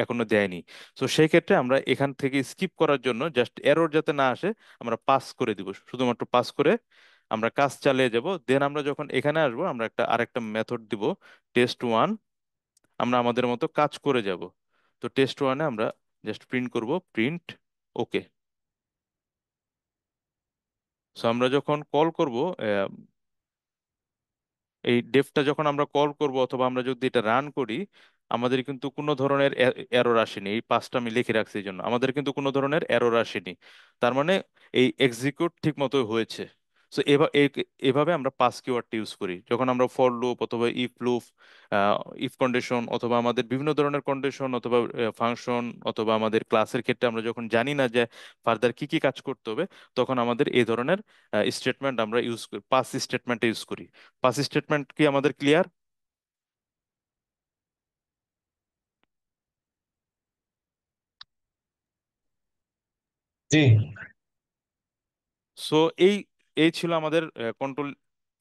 এখনো দেয়নি। তো সেই ক্ষেত্রে আমরা এখান থেকে স্কিপ করার জন্য জাস্ট এরর যাতে না আসে আমরা পাস করে দিব, শুধুমাত্র পাস করে আমরা কাজ চালিয়ে যাব। দেন আমরা যখন এখানে আসবো আমরা একটা আরেকটা মেথড দিব, টেস্ট 1। আমরা আমাদের মতো কাজ করে যাব। তো টেস্ট 1-এ আমরা জাস্ট প্রিন্ট করব, প্রিন্ট ওকে। সো আমরা যখন কল করব, এই ডেফটা যখন আমরা কল করব অথবা আমরা যদি এটা রান করি, আমাদের কিন্তু কোনো ধরনের এরর আসেনি। এই পাঁচটা আমি লিখে রাখছি, এই জন্য আমাদের কিন্তু কোনো ধরনের এরর আসেনি। তার মানে এই এক্সিকিউট ঠিক মতো হয়েছে। সো এভাবে আমরা পাস কিওয়ার্ডটা ইউজ করি যখন আমরা ফর লুপ অথবা ইফ লুপ, ইফ কন্ডিশন, অথবা আমাদের বিভিন্ন ধরনের কন্ডিশন, অথবা ফাংশন, অথবা আমাদের ক্লাসের ক্ষেত্রে আমরা যখন জানি না যে ফার্দার কি কি কাজ করতে হবে, তখন আমাদের এই ধরনের স্টেটমেন্ট আমরা ইউজ করি, পাস স্টেটমেন্ট ইউজ করি। পাস স্টেটমেন্ট কি আমাদের ক্লিয়ার? জি। সো এই এই ছিল আমাদের কন্ট্রোল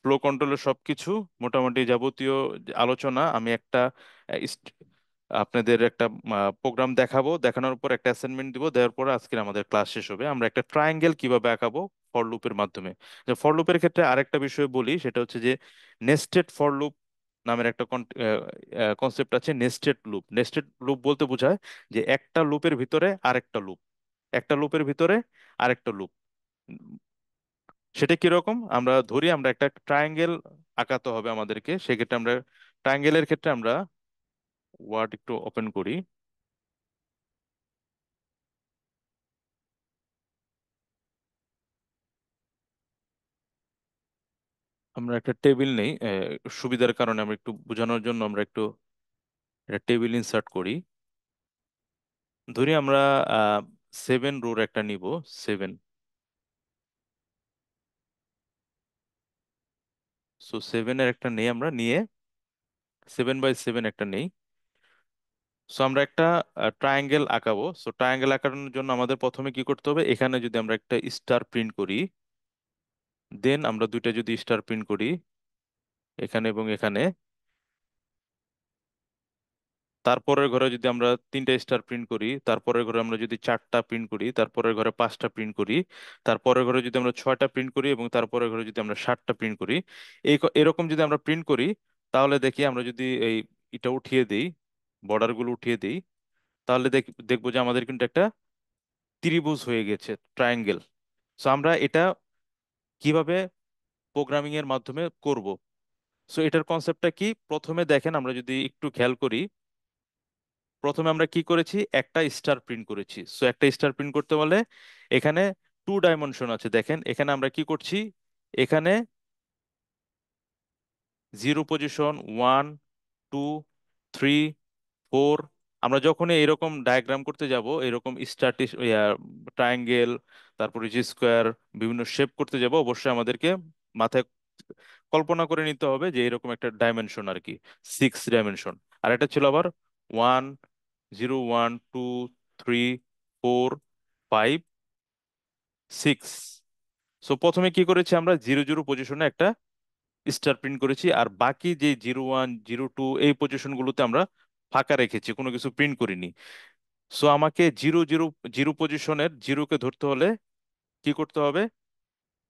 ফ্লো কন্ট্রোলের সবকিছু মোটামুটি যাবতীয় যে আলোচনা। আমি একটা আপনাদের একটা প্রোগ্রাম দেখাবো, দেখানোর পর একটা অ্যাসাইনমেন্ট দিব, দেওয়ার পর আজকে আমাদের ক্লাস শেষ হবে। আমরা একটা ট্রায়াঙ্গেল কিভাবে আঁকাবো ফর লুপের মাধ্যমে। যে ফর লুপের ক্ষেত্রে আরেকটা বিষয় বলি, সেটা হচ্ছে যে নেস্টেড ফর লুপ নামের একটা কনসেপ্ট আছে। নেস্টেড লুপ, নেস্টেড লুপ বলতে বোঝায় যে একটা লুপের ভিতরে আরেকটা লুপ, একটা লুপের ভিতরে আরেকটা লুপ। সেটা কিরকম? আমরা ধরি আমরা একটা ট্রায়াঙ্গেল আঁকাতে হবে আমাদেরকে, সেক্ষেত্রে আমরা ট্রায়াঙ্গেলের ক্ষেত্রে আমরা ওয়ার্ড একটু ওপেন করি। আমরা একটা টেবিল নেই, সুবিধার কারণে আমরা একটু বোঝানোর জন্য আমরা একটু একটা টেবিল ইনসার্ট করি। ধরি আমরা 7 রোর একটা নিব, 7। সো 7-এর একটা নেই, আমরা নিয়ে 7 বাই 7 একটা নেই। সো আমরা একটা ট্রায়াঙ্গেল আঁকাবো। সো ট্রায়াঙ্গেল আঁকানোর জন্য আমাদের প্রথমে কি করতে হবে, এখানে যদি আমরা একটা স্টার প্রিন্ট করি, দেন আমরা দুইটা যদি স্টার প্রিন্ট করি এখানে এবং এখানে, তারপরের ঘরে যদি আমরা তিনটা স্টার প্রিন্ট করি, তারপরের ঘরে আমরা যদি চারটা প্রিন্ট করি, তারপরের ঘরে পাঁচটা প্রিন্ট করি, তারপরের ঘরে যদি আমরা ছয়টা প্রিন্ট করি, এবং তারপরের ঘরে যদি আমরা সাতটা প্রিন্ট করি, এরকম যদি আমরা প্রিন্ট করি, তাহলে দেখি আমরা যদি এই এটা উঠিয়ে দিই, বর্ডার গুলো উঠিয়ে দিই, তাহলে দেখবো যে আমাদের কিন্তু একটা ত্রিভুজ হয়ে গেছে, ট্রায়াঙ্গেল। সো আমরা এটা কিভাবে প্রোগ্রামিং এর মাধ্যমে করব? সো এটার কনসেপ্টটা কি, প্রথমে দেখেন আমরা যদি একটু খেয়াল করি, প্রথমে আমরা কি করেছি, একটা স্টার প্রিন্ট করেছি। সো একটা স্টার প্রিন্ট করতে বলে এখানে টু ডাইমেনশন আছে। দেখেন এখানে আমরা কি করছি, এখানে জিরো পজিশন, 1 2 3 4। আমরা যখন এরকম ডায়াগ্রাম করতে যাব, এরকম স্ট্যাটিস ট্রায়াঙ্গেল, তারপরে যে স্কোয়ার, বিভিন্ন শেপ করতে যাব, অবশ্যই আমাদেরকে মাথায় কল্পনা করে নিতে হবে যে এরকম একটা ডাইমেনশন আর কি, 6 ডাইমেনশন। আর এটা ছিল আবার 1 0 1 2 3 4 5 6। সো প্রথমে কি করেছি, আমরা 0 0 পজিশনে একটা স্টার প্রিন্ট করেছি, আর বাকি যে 0 1 0 2 এই পজিশন গুলোতে আমরা ফাঁকা রেখেছি, কোনো কিছু প্রিন্ট করিনি। সো আমাকে 0 0 0 পজিশনের জিরোকে ধরতে হলে কি করতে হবে,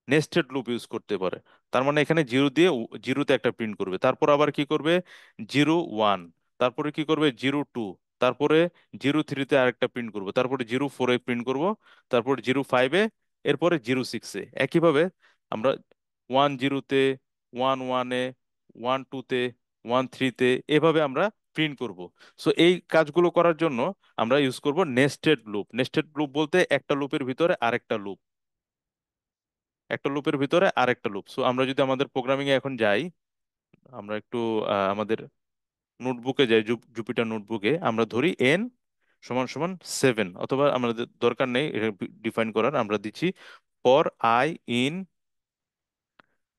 নেস্টেড লুপ ইউজ করতে পারে। তার মানে এখানে জিরো দিয়ে জিরোতে একটা প্রিন্ট করবে, তারপর আবার কি করবে 0 1, তারপরে কি করবে 0 2, তারপরে 0 3-তে আরেকটা প্রিন্ট করবো, তারপরে 0 4-এ প্রিন্ট করব, তারপরে 0 5-এ, এরপরে 0 6-এ। একইভাবে আমরা 1 0-তে, 1 1-এ, 1 2-তে, 1 3-তে, এভাবে আমরা প্রিন্ট করব। সো এই কাজগুলো করার জন্য আমরা ইউজ করব নেস্টেড লুপ। নেস্টেড লুপ বলতে একটা লুপের ভিতরে আরেকটা লুপ, একটা লুপের ভিতরে আরেকটা লুপ। সো আমরা যদি আমাদের প্রোগ্রামিং এ এখন যাই, আমরা একটু আমাদের নোটবুকে যাই, জুপিটার নোটবুকে আমরা ধরি n সমান সমান 7, অথবা আমাদের দরকার নেই এটা ডিফাইন করার, আমরা দিচ্ছি ফর I ইন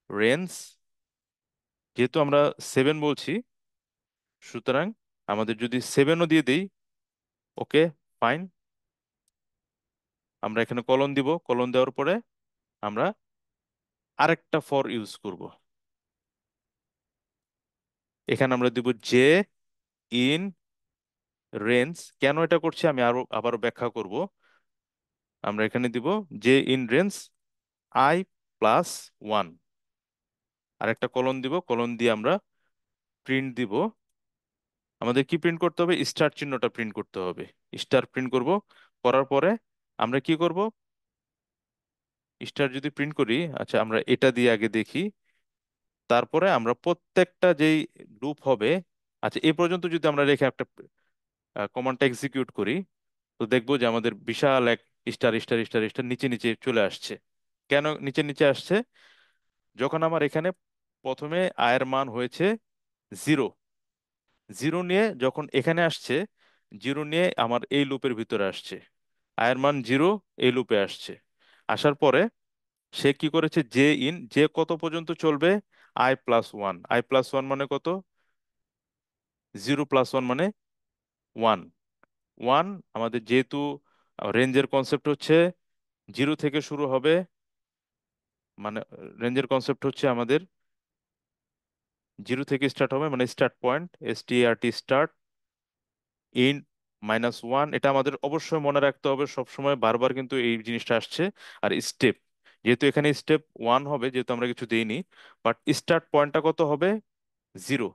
রেঞ্জ। যেহেতু আমরা 7 বলছি, সুতরাং আমাদের যদি 7ও দিয়ে দিই, ওকে ফাইন। আমরা এখানে কলন দিব, কলন দেওয়ার পরে আমরা আরেকটা ফর ইউজ করব। এখানে আমরা দিব জে ইন রেঞ্জ। কেন এটা করছি আমি আবারও ব্যাখ্যা করব। আমরা এখানে দিব যে ইন রেঞ্জ I+1, আর একটা কলন দিব, কলন দিয়ে আমরা প্রিন্ট দিব। আমাদের কি প্রিন্ট করতে হবে, স্টার চিহ্নটা প্রিন্ট করতে হবে। স্টার প্রিন্ট করব, করার পরে আমরা কি করব, স্টার যদি প্রিন্ট করি, আচ্ছা আমরা এটা দিয়ে আগে দেখি, তারপরে আমরা প্রত্যেকটা যেই লুপ হবে, আচ্ছা এই পর্যন্ত যদি আমরা রেখে একটা কমান্ডটা এক্সিকিউট করি, তো দেখবো যে আমাদের বিশাল এক স্টার স্টার স্টার স্টার নিচে নিচে চলে আসছে। কেন নিচে নিচে আসছে, যখন আমার এখানে প্রথমে আয়ের মান হয়েছে 0, 0 নিয়ে যখন এখানে আসছে, 0 নিয়ে আমার এই লুপের ভিতরে আসছে, আয়ের মান 0 এই লুপে আসছে। আসার পরে সে কি করেছে, জে ইন, যে কত পর্যন্ত চলবে, I+1। I+1 মানে কত, 0+1 মানে 1। 1 আমাদের যেহেতু রেঞ্জের কনসেপ্ট হচ্ছে 0 থেকে শুরু হবে, মানে রেঞ্জের কনসেপ্ট হচ্ছে আমাদের 0 থেকে স্টার্ট হবে, মানে start point, START start, in -1। এটা আমাদের অবশ্যই মনে রাখতে হবে সব সময়, বারবার কিন্তু এই জিনিসটা আসছে। আর স্টেপ, যেহেতু এখানে স্টেপ 1 হবে, যেহেতু আমরা কিছু দেইনি, বাট স্টার্ট পয়েন্টটা কত হবে, 0।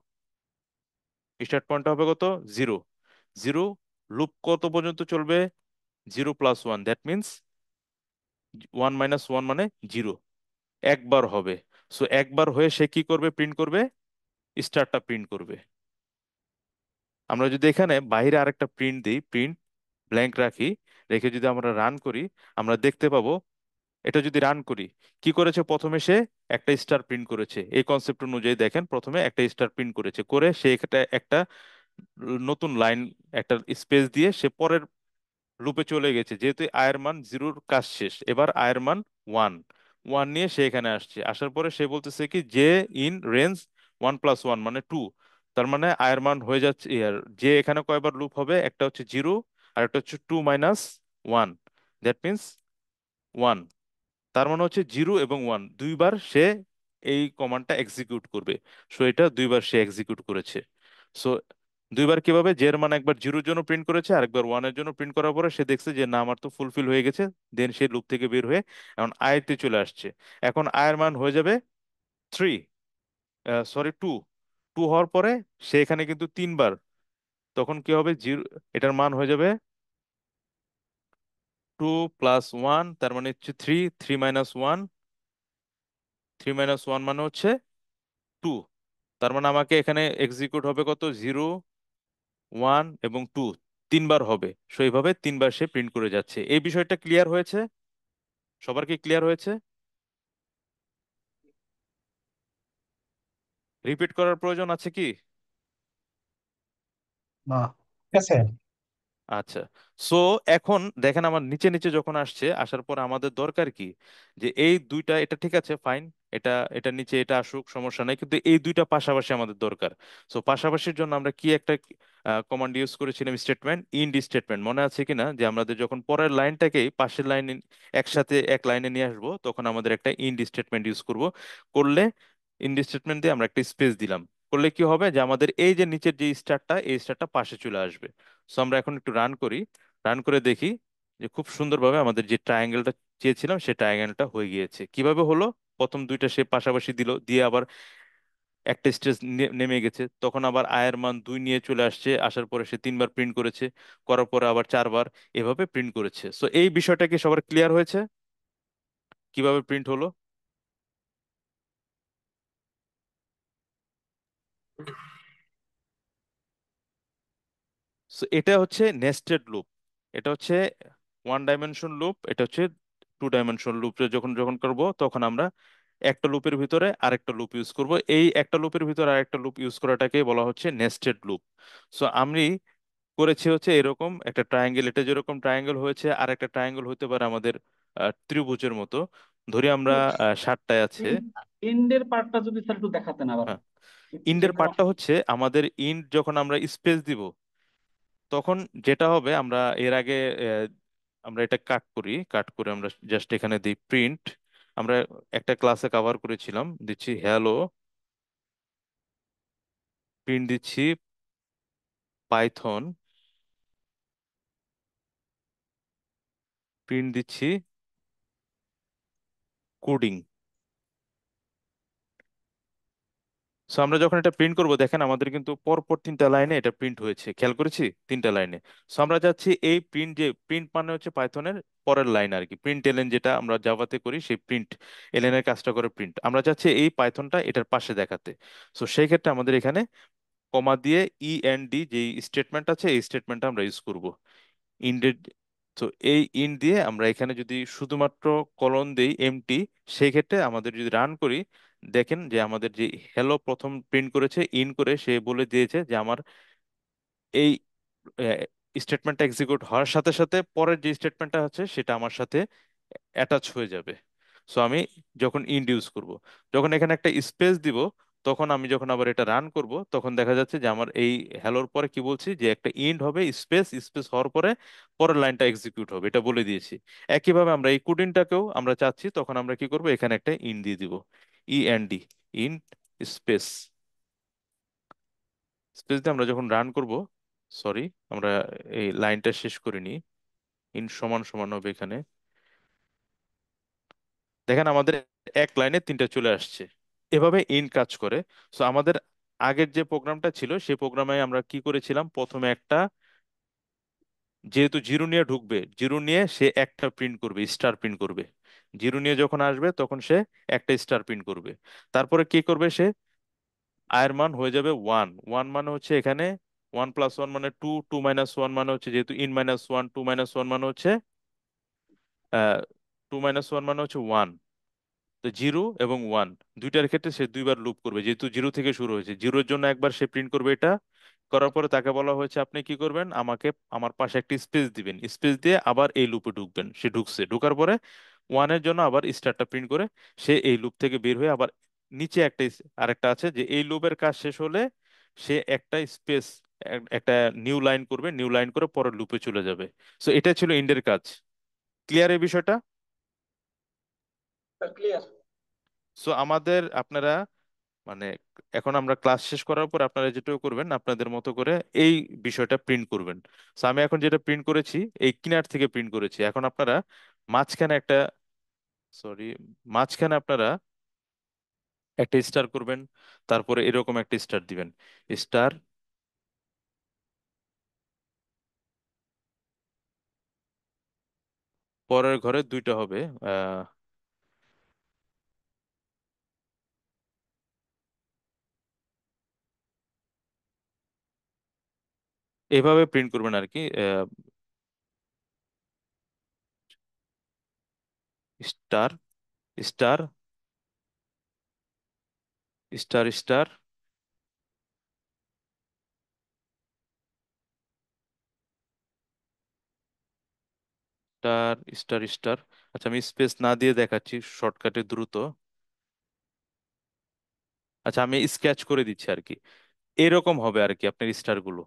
স্টার্ট পয়েন্টটা হবে কত, 0। 0 লুপ কত পর্যন্ত চলবে, 0+1, দ্যাট মিনস 1 - 1 মানে 0, একবার হবে। সো একবার হয়ে সে কি করবে, প্রিন্ট করবে, স্টারটা প্রিন্ট করবে। আমরা যদি এখানে বাইরে আরেকটা প্রিন্ট দিই, প্রিন্ট ব্ল্যাঙ্ক রাখি, রেখে যদি আমরা রান করি, আমরা দেখতে পাবো এটা যদি রান করি, কি করেছে, প্রথমে সে একটা স্টার প্রিন্ট করেছে। এই কনসেপ্ট অনুযায়ী দেখেন, প্রথমে একটা স্টার প্রিন্ট করেছে, করে সে একটা একটা নতুন লাইন, একটা স্পেস দিয়ে সে পরের লুপে চলে গেছে। যেহেতু আয়ের মান 0-র কাজ শেষ, এবার আয়ের মান 1, 1 নিয়ে সে এখানে আসছে। আসার পরে সে বলতেছে কি, যে ইন রেঞ্জ 1+1 মানে 2। তার মানে আয়ের মান হয়ে যাচ্ছে ইয়ার, যে এখানে কয়বার লুপ হবে, একটা হচ্ছে 0, আর একটা হচ্ছে 2 - 1, দ্যাট মিনস 1। তার মানে হচ্ছে 0 এবং 1 দুইবার সে এই কমান্ডটা এক্সিকিউট করবে। সো এটা দুইবার সে এক্সিকিউট করেছে। সো দুইবার কিভাবে, যে এর মান একবার 0-র জন্য প্রিন্ট করেছে, আরেকবার 1-এর জন্য প্রিন্ট করার পরে সে দেখছে যে না, আমার তো ফুলফিল হয়ে গেছে, দেন সে লুপ থেকে বের হয়ে এখন আয়তে চলে আসছে। এখন আয়ের মান হয়ে যাবে 3, সরি 2। 2 হওয়ার পরে সে এখানে কিন্তু 3বার, তখন কি হবে, 0, এটার মান হয়ে যাবে 2+1, তার মানে হচ্ছে 3, 3 - 1, 3 - 1 মানে হচ্ছে 2। তার মানে আমাকে এখানে এক্সিকিউট হবে কত, 0 1 এবং 2, তিনবার হবে, সো এইভাবে তিনবার সে প্রিন্ট করে যাচ্ছে। এই বিষয়টা ক্লিয়ার হয়েছে? সবার কি ক্লিয়ার হয়েছে? রিপিট করার প্রয়োজন আছে কি? না, ঠিক আছে। আচ্ছা, সো এখন দেখেন আমার নিচে নিচে যখন আসছে, আসার পর আমাদের দরকার কি, যে এই দুইটা, এটা ঠিক আছে ফাইন, এটা এটা নিচে এটা আসুক সমস্যা নাই, কিন্তু এই দুইটা পাশাপাশি আমাদের দরকার। সো পাশাপাশির জন্য আমরা কি একটা কমান্ড ইউজ করেছিলাম, স্টেটমেন্ট, ইন্ড স্টেটমেন্ট, মনে আছে কিনা? যে আমাদের যখন পরের লাইনটাকেই পাশের লাইনে একসাথে এক লাইনে নিয়ে আসবো, তখন আমাদের একটা ইন্ড স্টেটমেন্ট ইউজ করব। করলে ইন্ড স্টেটমেন্ট দিয়ে আমরা একটা স্পেস দিলাম, করলে কি হবে, যে আমাদের এই যে নিচের যে স্টারটা, এই স্টারটা পাশে চলে আসবে। সো আমরা এখন একটু রান করি, রান করে দেখি যে খুব সুন্দরভাবে আমাদের যে ট্রায়াঙ্গেলটা চেয়েছিলাম সেই ট্রায়াঙ্গেলটা হয়ে গিয়েছে। কিভাবে হলো? প্রথম দুইটা সে পাশাপাশি দিল, দিয়ে আবার একটা স্টেজ নেমে গেছে, তখন আবার আয়ের মান 2 নিয়ে চলে আসছে, আসার পরে সে তিনবার প্রিন্ট করেছে, করার পরে আবার চারবার এভাবে প্রিন্ট করেছে। সো এই বিষয়টা কি সবার ক্লিয়ার হয়েছে কিভাবে প্রিন্ট হলো? সো এটা হচ্ছে নেস্টেড লুপ, এটা হচ্ছে ওয়ান ডাইমেনশন লুপ, এটা হচ্ছে টু ডাইমেনশন লুপ। যখন যখন করব তখন আমরা একটা লুপের ভিতরে আরেকটা লুপ ইউজ করব, এই একটা লুপের ভিতরে আরেকটা লুপ ইউজ করাটাকে বলা হচ্ছে নেস্টেড লুপ। সো আমি করেছি হচ্ছে এরকম একটা ট্রায়াঙ্গেল, এটা যেরকম ট্রায়াঙ্গেল হয়েছে, আর একটা ট্রায়াঙ্গেল হতে পারে আমাদের ত্রিভুজের মতো। ধরি আমরা 60টায় আছে। এন্ডের পার্টটা যদি স্যার একটু দেখাতেন আবার, হ্যাঁ, একটু ইন্ডের যেটা। পার্টটা হচ্ছে আমাদের ইন্ড, যখন আমরা স্পেস দিব তখন যেটা হবে, আমরা এর আগে আহ, আমরা এটা কাট করি, কাট করে আমরা জাস্ট এখানে দিই প্রিন্ট। আমরা একটা ক্লাসে কভার করেছিলাম, দিচ্ছি হ্যালো, প্রিন্ট দিচ্ছি পাইথন, প্রিন্ট দিচ্ছি কোডিং। সো আমরা যখন এটা প্রিন্ট করব, দেখেন আমাদের কিন্তু পরপর তিনটা লাইনে এটা প্রিন্ট হয়েছে, খেয়াল করেছি তিনটা লাইনে। সো আমরা যাচ্ছি এই প্রিন্ট, যে প্রিন্ট মানে হচ্ছে পাইথনের পরের লাইন আর কি, প্রিন্ট এলএন যেটা আমরা জাভাতে করি, সেই প্রিন্ট এলএন এর কাজটা করে প্রিন্ট, আমরা যাচ্ছি এই পাইথনটা এটার পাশে দেখাতে। সো সেই ক্ষেত্রে আমাদের এখানে কমা দিয়ে ইএনডি যে স্টেটমেন্ট আছে, এই স্টেটমেন্টটা আমরা ইউজ করব, ইন্ডেড। তো এই ইন দিয়ে আমরা এখানে যদি শুধুমাত্র কলন দেই এমটি, সেই ক্ষেত্রে আমাদের যদি রান করি, দেখেন যে আমাদের যে হ্যালো প্রথম প্রিন্ট করেছে, ইন করে সে বলে দিয়েছে যে আমার এই স্টেটমেন্টটা এক্সিকিউট হওয়ার সাথে সাথে পরের যে স্টেটমেন্টটা আছে সেটা আমার সাথে অ্যাটাচ হয়ে যাবে। সো আমি যখন ইন্ড ইউজ করব, যখন এখানে একটা স্পেস দিব, তখন আমি যখন আবার এটা রান করব, তখন দেখা যাচ্ছে যে আমার এই হ্যালোর পরে কি বলছি, যে একটা ইন্ড হবে, স্পেস, স্পেস হওয়ার পরে পরের লাইনটা এক্সিকিউট হবে, এটা বলে দিয়েছি। একইভাবে আমরা এই কোডিংটাকেও আমরা চাচ্ছি, তখন আমরা কি করব, এখানে একটা ইন্ড দিয়ে দিব, ইএনডি, ইন্ড স্পেস। স্পেস দিয়ে আমরা যখন রান করব, সরি, আমরা এই লাইনটা শেষ করিনি, ইন্ড সমান সমান হবে এখানে, দেখেন আমাদের এক লাইনে তিনটা চলে আসছে। এভাবে ইন কাজ করে। সো আমাদের আগের যে প্রোগ্রামটা ছিল, সেই প্রোগ্রামে আমরা কি করেছিলাম, প্রথমে একটা, যেহেতু জিরো নিয়ে ঢুকবে, জিরো নিয়ে সে একটা প্রিন্ট করবে, স্টার প্রিন্ট করবে। জিরো নিয়ে যখন আসবে তখন সে একটা স্টার প্রিন্ট করবে। তারপরে কি করবে সে, আয়ের মান হয়ে যাবে ওয়ান, ওয়ান মানে হচ্ছে এখানে 1 + 1 মানে টু, 2 - 1 মানে হচ্ছে, যেহেতু ইন মাইনাস ওয়ান, 2 - 1 মানে হচ্ছে 2 - 1 মানে হচ্ছে ওয়ান। তো জিরো এবং ওয়ান দুইটার ক্ষেত্রে সে দুইবার লুপ করবে, যেহেতু জিরো থেকে শুরু হয়েছে, জিরোর জন্য একবার সে প্রিন্ট করবে এটা। করার পরে তাকে বলা হয়েছে আপনি কি করবেন, আমাকে আমার পাশে একটি স্পেস দিবেন, স্পেস দিয়ে আবার এই লুপে ঢুকবেন। সে ঢুকছে, ঢুকার পরে ওয়ানের জন্য আবার স্টারটা প্রিন্ট করে সে এই লুপ থেকে বের হয়ে আবার নিচে একটা আরেকটা আছে, যে এই লুপের কাজ শেষ হলে সে একটা স্পেস, একটা নিউ লাইন করবে, নিউ লাইন করে পরের লুপে চলে যাবে। সো এটা ছিল ইন্ডের কাজ। ক্লিয়ার এই বিষয়টা? ক্লিয়ার। সো আমাদের আপনারা মানে এখন আমরা ক্লাস শেষ করার পর আপনারা যেটা করবেন, আপনাদের মতো করে এই বিষয়টা প্রিন্ট করবেন। তো আমি এখন যেটা প্রিন্ট করেছি, এই কিনার থেকে প্রিন্ট করেছি। এখন আপনারা মাঝখানে একটা, সরি, মাঝখানে আপনারা একটা স্টার করবেন, তারপরে এরকম একটা স্টার দিবেন, স্টার, পরের ঘরে দুইটা হবে, আহ এভাবে প্রিন্ট করবেন আর কি, star star star star star star star. আচ্ছা, আমি স্পেস না দিয়ে দেখাচ্ছি শর্টকাটে দ্রুত। আচ্ছা, আমি স্কেচ করে দিচ্ছি আর কি। এরকম হবে আর কি আপনার স্টার গুলো।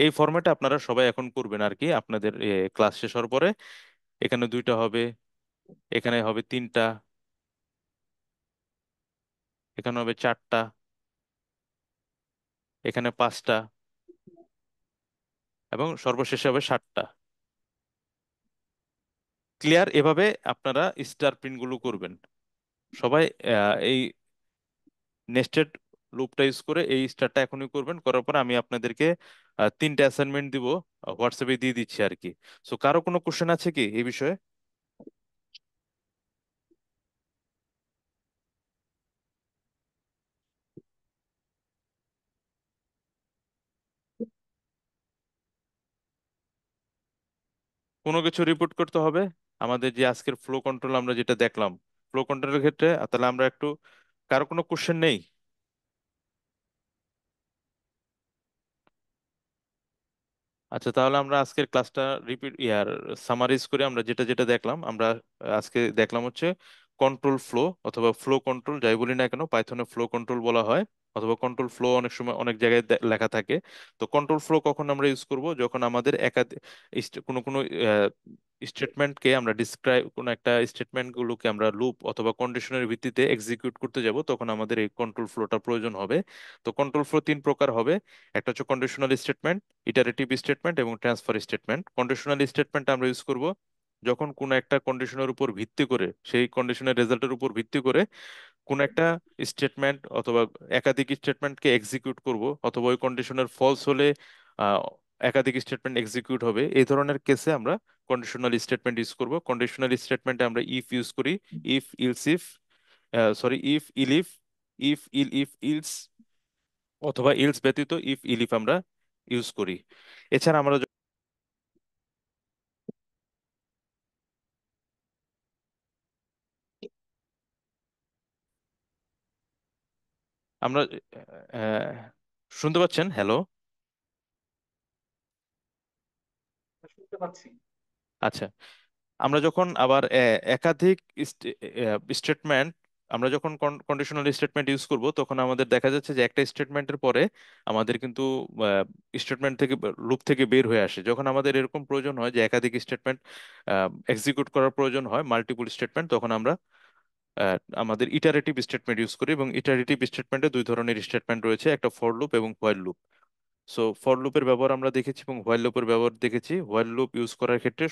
এই ফরম্যাটে আপনারা সবাই এখন করবেন আর কি, আপনাদের ক্লাস শেষ হওয়ার পরে। এখানে দুইটা হবে, এখানে হবে তিনটা, এখানে হবে চারটা, এখানে পাঁচটা, এবং সর্বশেষে হবে সাতটা। ক্লিয়ার? এভাবে আপনারা স্টার প্রিন্ট গুলো করবেন সবাই। এই নেস্টেড লুপটা ইউজ করে এই স্টারটা এখনই করবেন। করার পর আমি আপনাদেরকে তিনটা অ্যাসাইনমেন্ট দিব, হোয়াটসঅ্যাপে দিয়ে দিচ্ছি আর কি। সো কারো কোনো কোশ্চেন আছে কি এই বিষয়ে? কোনো কিছু রিপোর্ট করতে হবে? আমাদের যে আজকের ফ্লো কন্ট্রোল আমরা যেটা দেখলাম, ফ্লো কন্ট্রোলের ক্ষেত্রে তাহলে আমরা একটু, কারো কোনো কোশ্চেন নেই? আচ্ছা, তাহলে আমরা আজকের ক্লাসটা রিপিট সামারাইজ করে আমরা যেটা যেটা দেখলাম, আমরা আজকে দেখলাম হচ্ছে কন্ট্রোল ফ্লো অথবা ফ্লো কন্ট্রোল, যাই বলি না কেন পাইথনে ফ্লো কন্ট্রোল বলা হয়, অথবা কন্ট্রোল ফ্লো অনেক সময় অনেক জায়গায় লেখা থাকে। তো কন্ট্রোল ফ্লো কখন আমরা ইউজ করব? যখন আমাদের একাধিক কোনো কোনো স্টেটমেন্টকে আমরা ডিসক্রাইব, কোনো একটা স্টেটমেন্ট গুলোকে আমরা লুপ অথবা কন্ডিশনের ভিত্তিতে এক্সিকিউট করতে যাব, তখন আমাদের এই কন্ট্রোল ফ্লোটা প্রয়োজন হবে। তো কন্ট্রোল ফ্লো তিন প্রকার হবে। একটা হচ্ছে কন্ডিশনাল স্টেটমেন্ট, ইটারেটিভ স্টেটমেন্ট এবং ট্রান্সফার স্টেটমেন্ট। কন্ডিশনাল স্টেটমেন্ট আমরা ইউজ করব যখন কোনো একটা কন্ডিশনের উপর ভিত্তি করে, সেই কন্ডিশনের রেজাল্টের উপর ভিত্তি করে কোন একটা স্টেটমেন্ট অথবা একাধিক স্টেটমেন্টকে এক্সিকিউট করব, অথবা ওই কন্ডিশনের ফলস হলে আহ, একাধিক স্টেটমেন্ট এক্সিকিউট হবে। এই ধরনের কেসে আমরা কন্ডিশনাল স্টেটমেন্ট ইউজ করব। কন্ডিশনাল স্টেটমেন্টে আমরা ইফ ইউজ করি, if else if, if elif, if elif else, অথবা ইলস ব্যতীত ইফ ইলিফ আমরা ইউজ করি। এছাড়া আমরা আমরা আহ, শুনতে পাচ্ছেন? হ্যালো? শুনতে পাচ্ছি। আচ্ছা, আমরা যখন আবার একাধিক স্টেটমেন্ট, আমরা যখন কন্ডিশনাল স্টেটমেন্ট ইউজ করব, তখন আমাদের দেখা যাচ্ছে যে একটা স্টেটমেন্টের পরে আমাদের কিন্তু স্টেটমেন্ট থেকে, লুপ থেকে বের হয়ে আসে। যখন আমাদের এরকম প্রয়োজন হয় যে একাধিক স্টেটমেন্ট এক্সিকিউট করার প্রয়োজন হয়, মাল্টিপল স্টেটমেন্ট, তখন আমরা আমাদের ইটারেটিভ স্টেটমেন্ট ইউজ করি। এবং ইটারেটিভ স্টেটমেন্টে দুই ধরনের স্টেটমেন্ট রয়েছে, একটা ফর লুপ এবং হোয়াইল লুপ। সো ফর লুপের ব্যবহার আমরা দেখেছি এবং হোয়াইল লুপের ব্যবহার দেখেছি। হোয়াইল লুপ ইউজ করার ক্ষেত্রে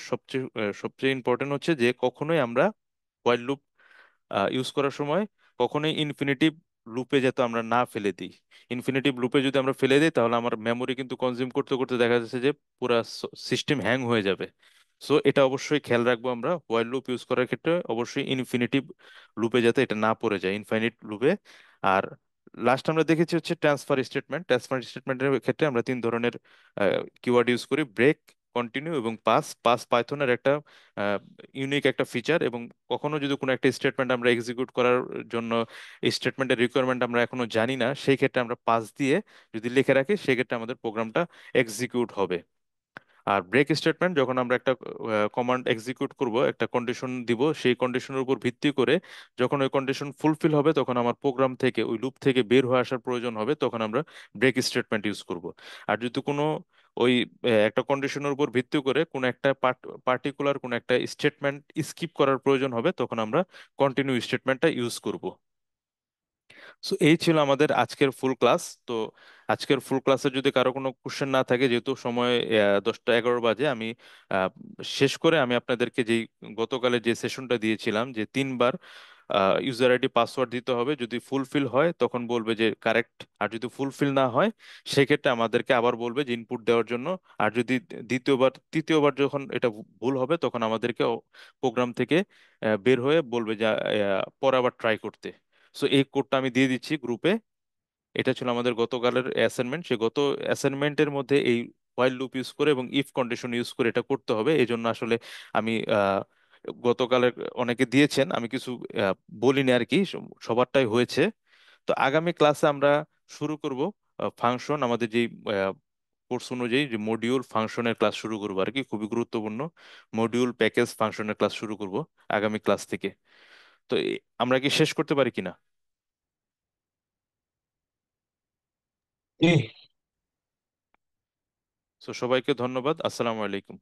সবচেয়ে ইম্পর্টেন্ট হচ্ছে যে কখনোই আমরা হোয়াইল লুপ ইউজ করার সময় কখনোই ইনফিনিটিভ লুপে যাতে আমরা না ফেলে দিই। ইনফিনিটিভ লুপে যদি আমরা ফেলে দিই, তাহলে আমার মেমোরি কিন্তু কনজিউম করতে করতে দেখা যাচ্ছে যে পুরা সিস্টেম হ্যাং হয়ে যাবে। সো এটা অবশ্যই খেয়াল রাখবো আমরা, হোয়াইল লুপ ইউজ করার ক্ষেত্রে অবশ্যই ইনফিনিটিভ লুপে যাতে এটা না পড়ে যায়, ইনফাইনিট লুপে। আর লাস্ট আমরা দেখেছি হচ্ছে ট্রান্সফার স্টেটমেন্ট। ট্রান্সফার স্টেটমেন্টের ক্ষেত্রে আমরা তিন ধরনের কিওয়ার্ড ইউজ করি: ব্রেক, কন্টিনিউ এবং পাস। পাস পাইথনের একটা ইউনিক একটা ফিচার, এবং কখনো যদি কোনো একটা স্টেটমেন্ট আমরা এক্সিকিউট করার জন্য স্টেটমেন্টের রিকোয়ারমেন্ট আমরা এখনো জানি না, সেই ক্ষেত্রে আমরা পাস দিয়ে যদি লিখে রাখি, সেক্ষেত্রে আমাদের প্রোগ্রামটা এক্সিকিউট হবে। আর ব্রেক স্টেটমেন্ট, যখন আমরা একটা কমান্ড এক্সিকিউট করব, একটা কন্ডিশন দিব, সেই কন্ডিশনের উপর ভিত্তি করে যখন ওই কন্ডিশন ফুলফিল হবে, তখন আমার প্রোগ্রাম থেকে, ওই লুপ থেকে বের হয়ে আসার প্রয়োজন হবে, তখন আমরা ব্রেক স্টেটমেন্ট ইউজ করব। আর যদি কোনো ওই একটা কন্ডিশনের উপর ভিত্তি করে কোনো একটা পার্টিকুলার কোনো একটা স্টেটমেন্ট স্কিপ করার প্রয়োজন হবে, তখন আমরা কন্টিনিউ স্টেটমেন্টটা ইউজ করব। সো এই ছিল আমাদের আজকের ফুল ক্লাস। তো আজকের ফুল ক্লাসে যদি কারো কোনো কোশ্চেন না থাকে, যেহেতু সময় 10টা 11 বাজে, আমি আহ, শেষ করে আমি আপনাদেরকে যেই গতকালের যে সেশনটা দিয়েছিলাম, যে তিনবার ইউজার আইডি পাসওয়ার্ড দিতে হবে, যদি ফুলফিল হয় তখন বলবে যে কারেক্ট, আর যদি ফুলফিল না হয় সেক্ষেত্রে আমাদেরকে আবার বলবে যে ইনপুট দেওয়ার জন্য। আর যদি দ্বিতীয়বার তৃতীয়বার যখন এটা ভুল হবে, তখন আমাদেরকে প্রোগ্রাম থেকে বের হয়ে বলবে যে পরে আবার ট্রাই করতে। সো এই কোডটা আমি দিয়ে দিচ্ছি গ্রুপে। এটা ছিল আমাদের গতকালের অ্যাসাইনমেন্ট। সে গত অ্যাসাইনমেন্টের মধ্যে এই হোয়াইল লুপ ইউজ করে এবং ইফ কন্ডিশন ইউজ করে এটা করতে হবে। এই জন্য আসলে আমি গতকালের অনেকে দিয়েছেন, আমি কিছু বলিনি আর কি, সবারটাই হয়েছে। তো আগামী ক্লাসে আমরা শুরু করব ফাংশন, আমাদের যেই কোর্স অনুযায়ী যে মডিউল ফাংশনের ক্লাস শুরু করবো আর কি, খুবই গুরুত্বপূর্ণ। মডিউল প্যাকেজ ফাংশনের ক্লাস শুরু করব আগামী ক্লাস থেকে। তো আমরা কি শেষ করতে পারি কিনা? জি। তো সবাইকে ধন্যবাদ, আসসালামু আলাইকুম।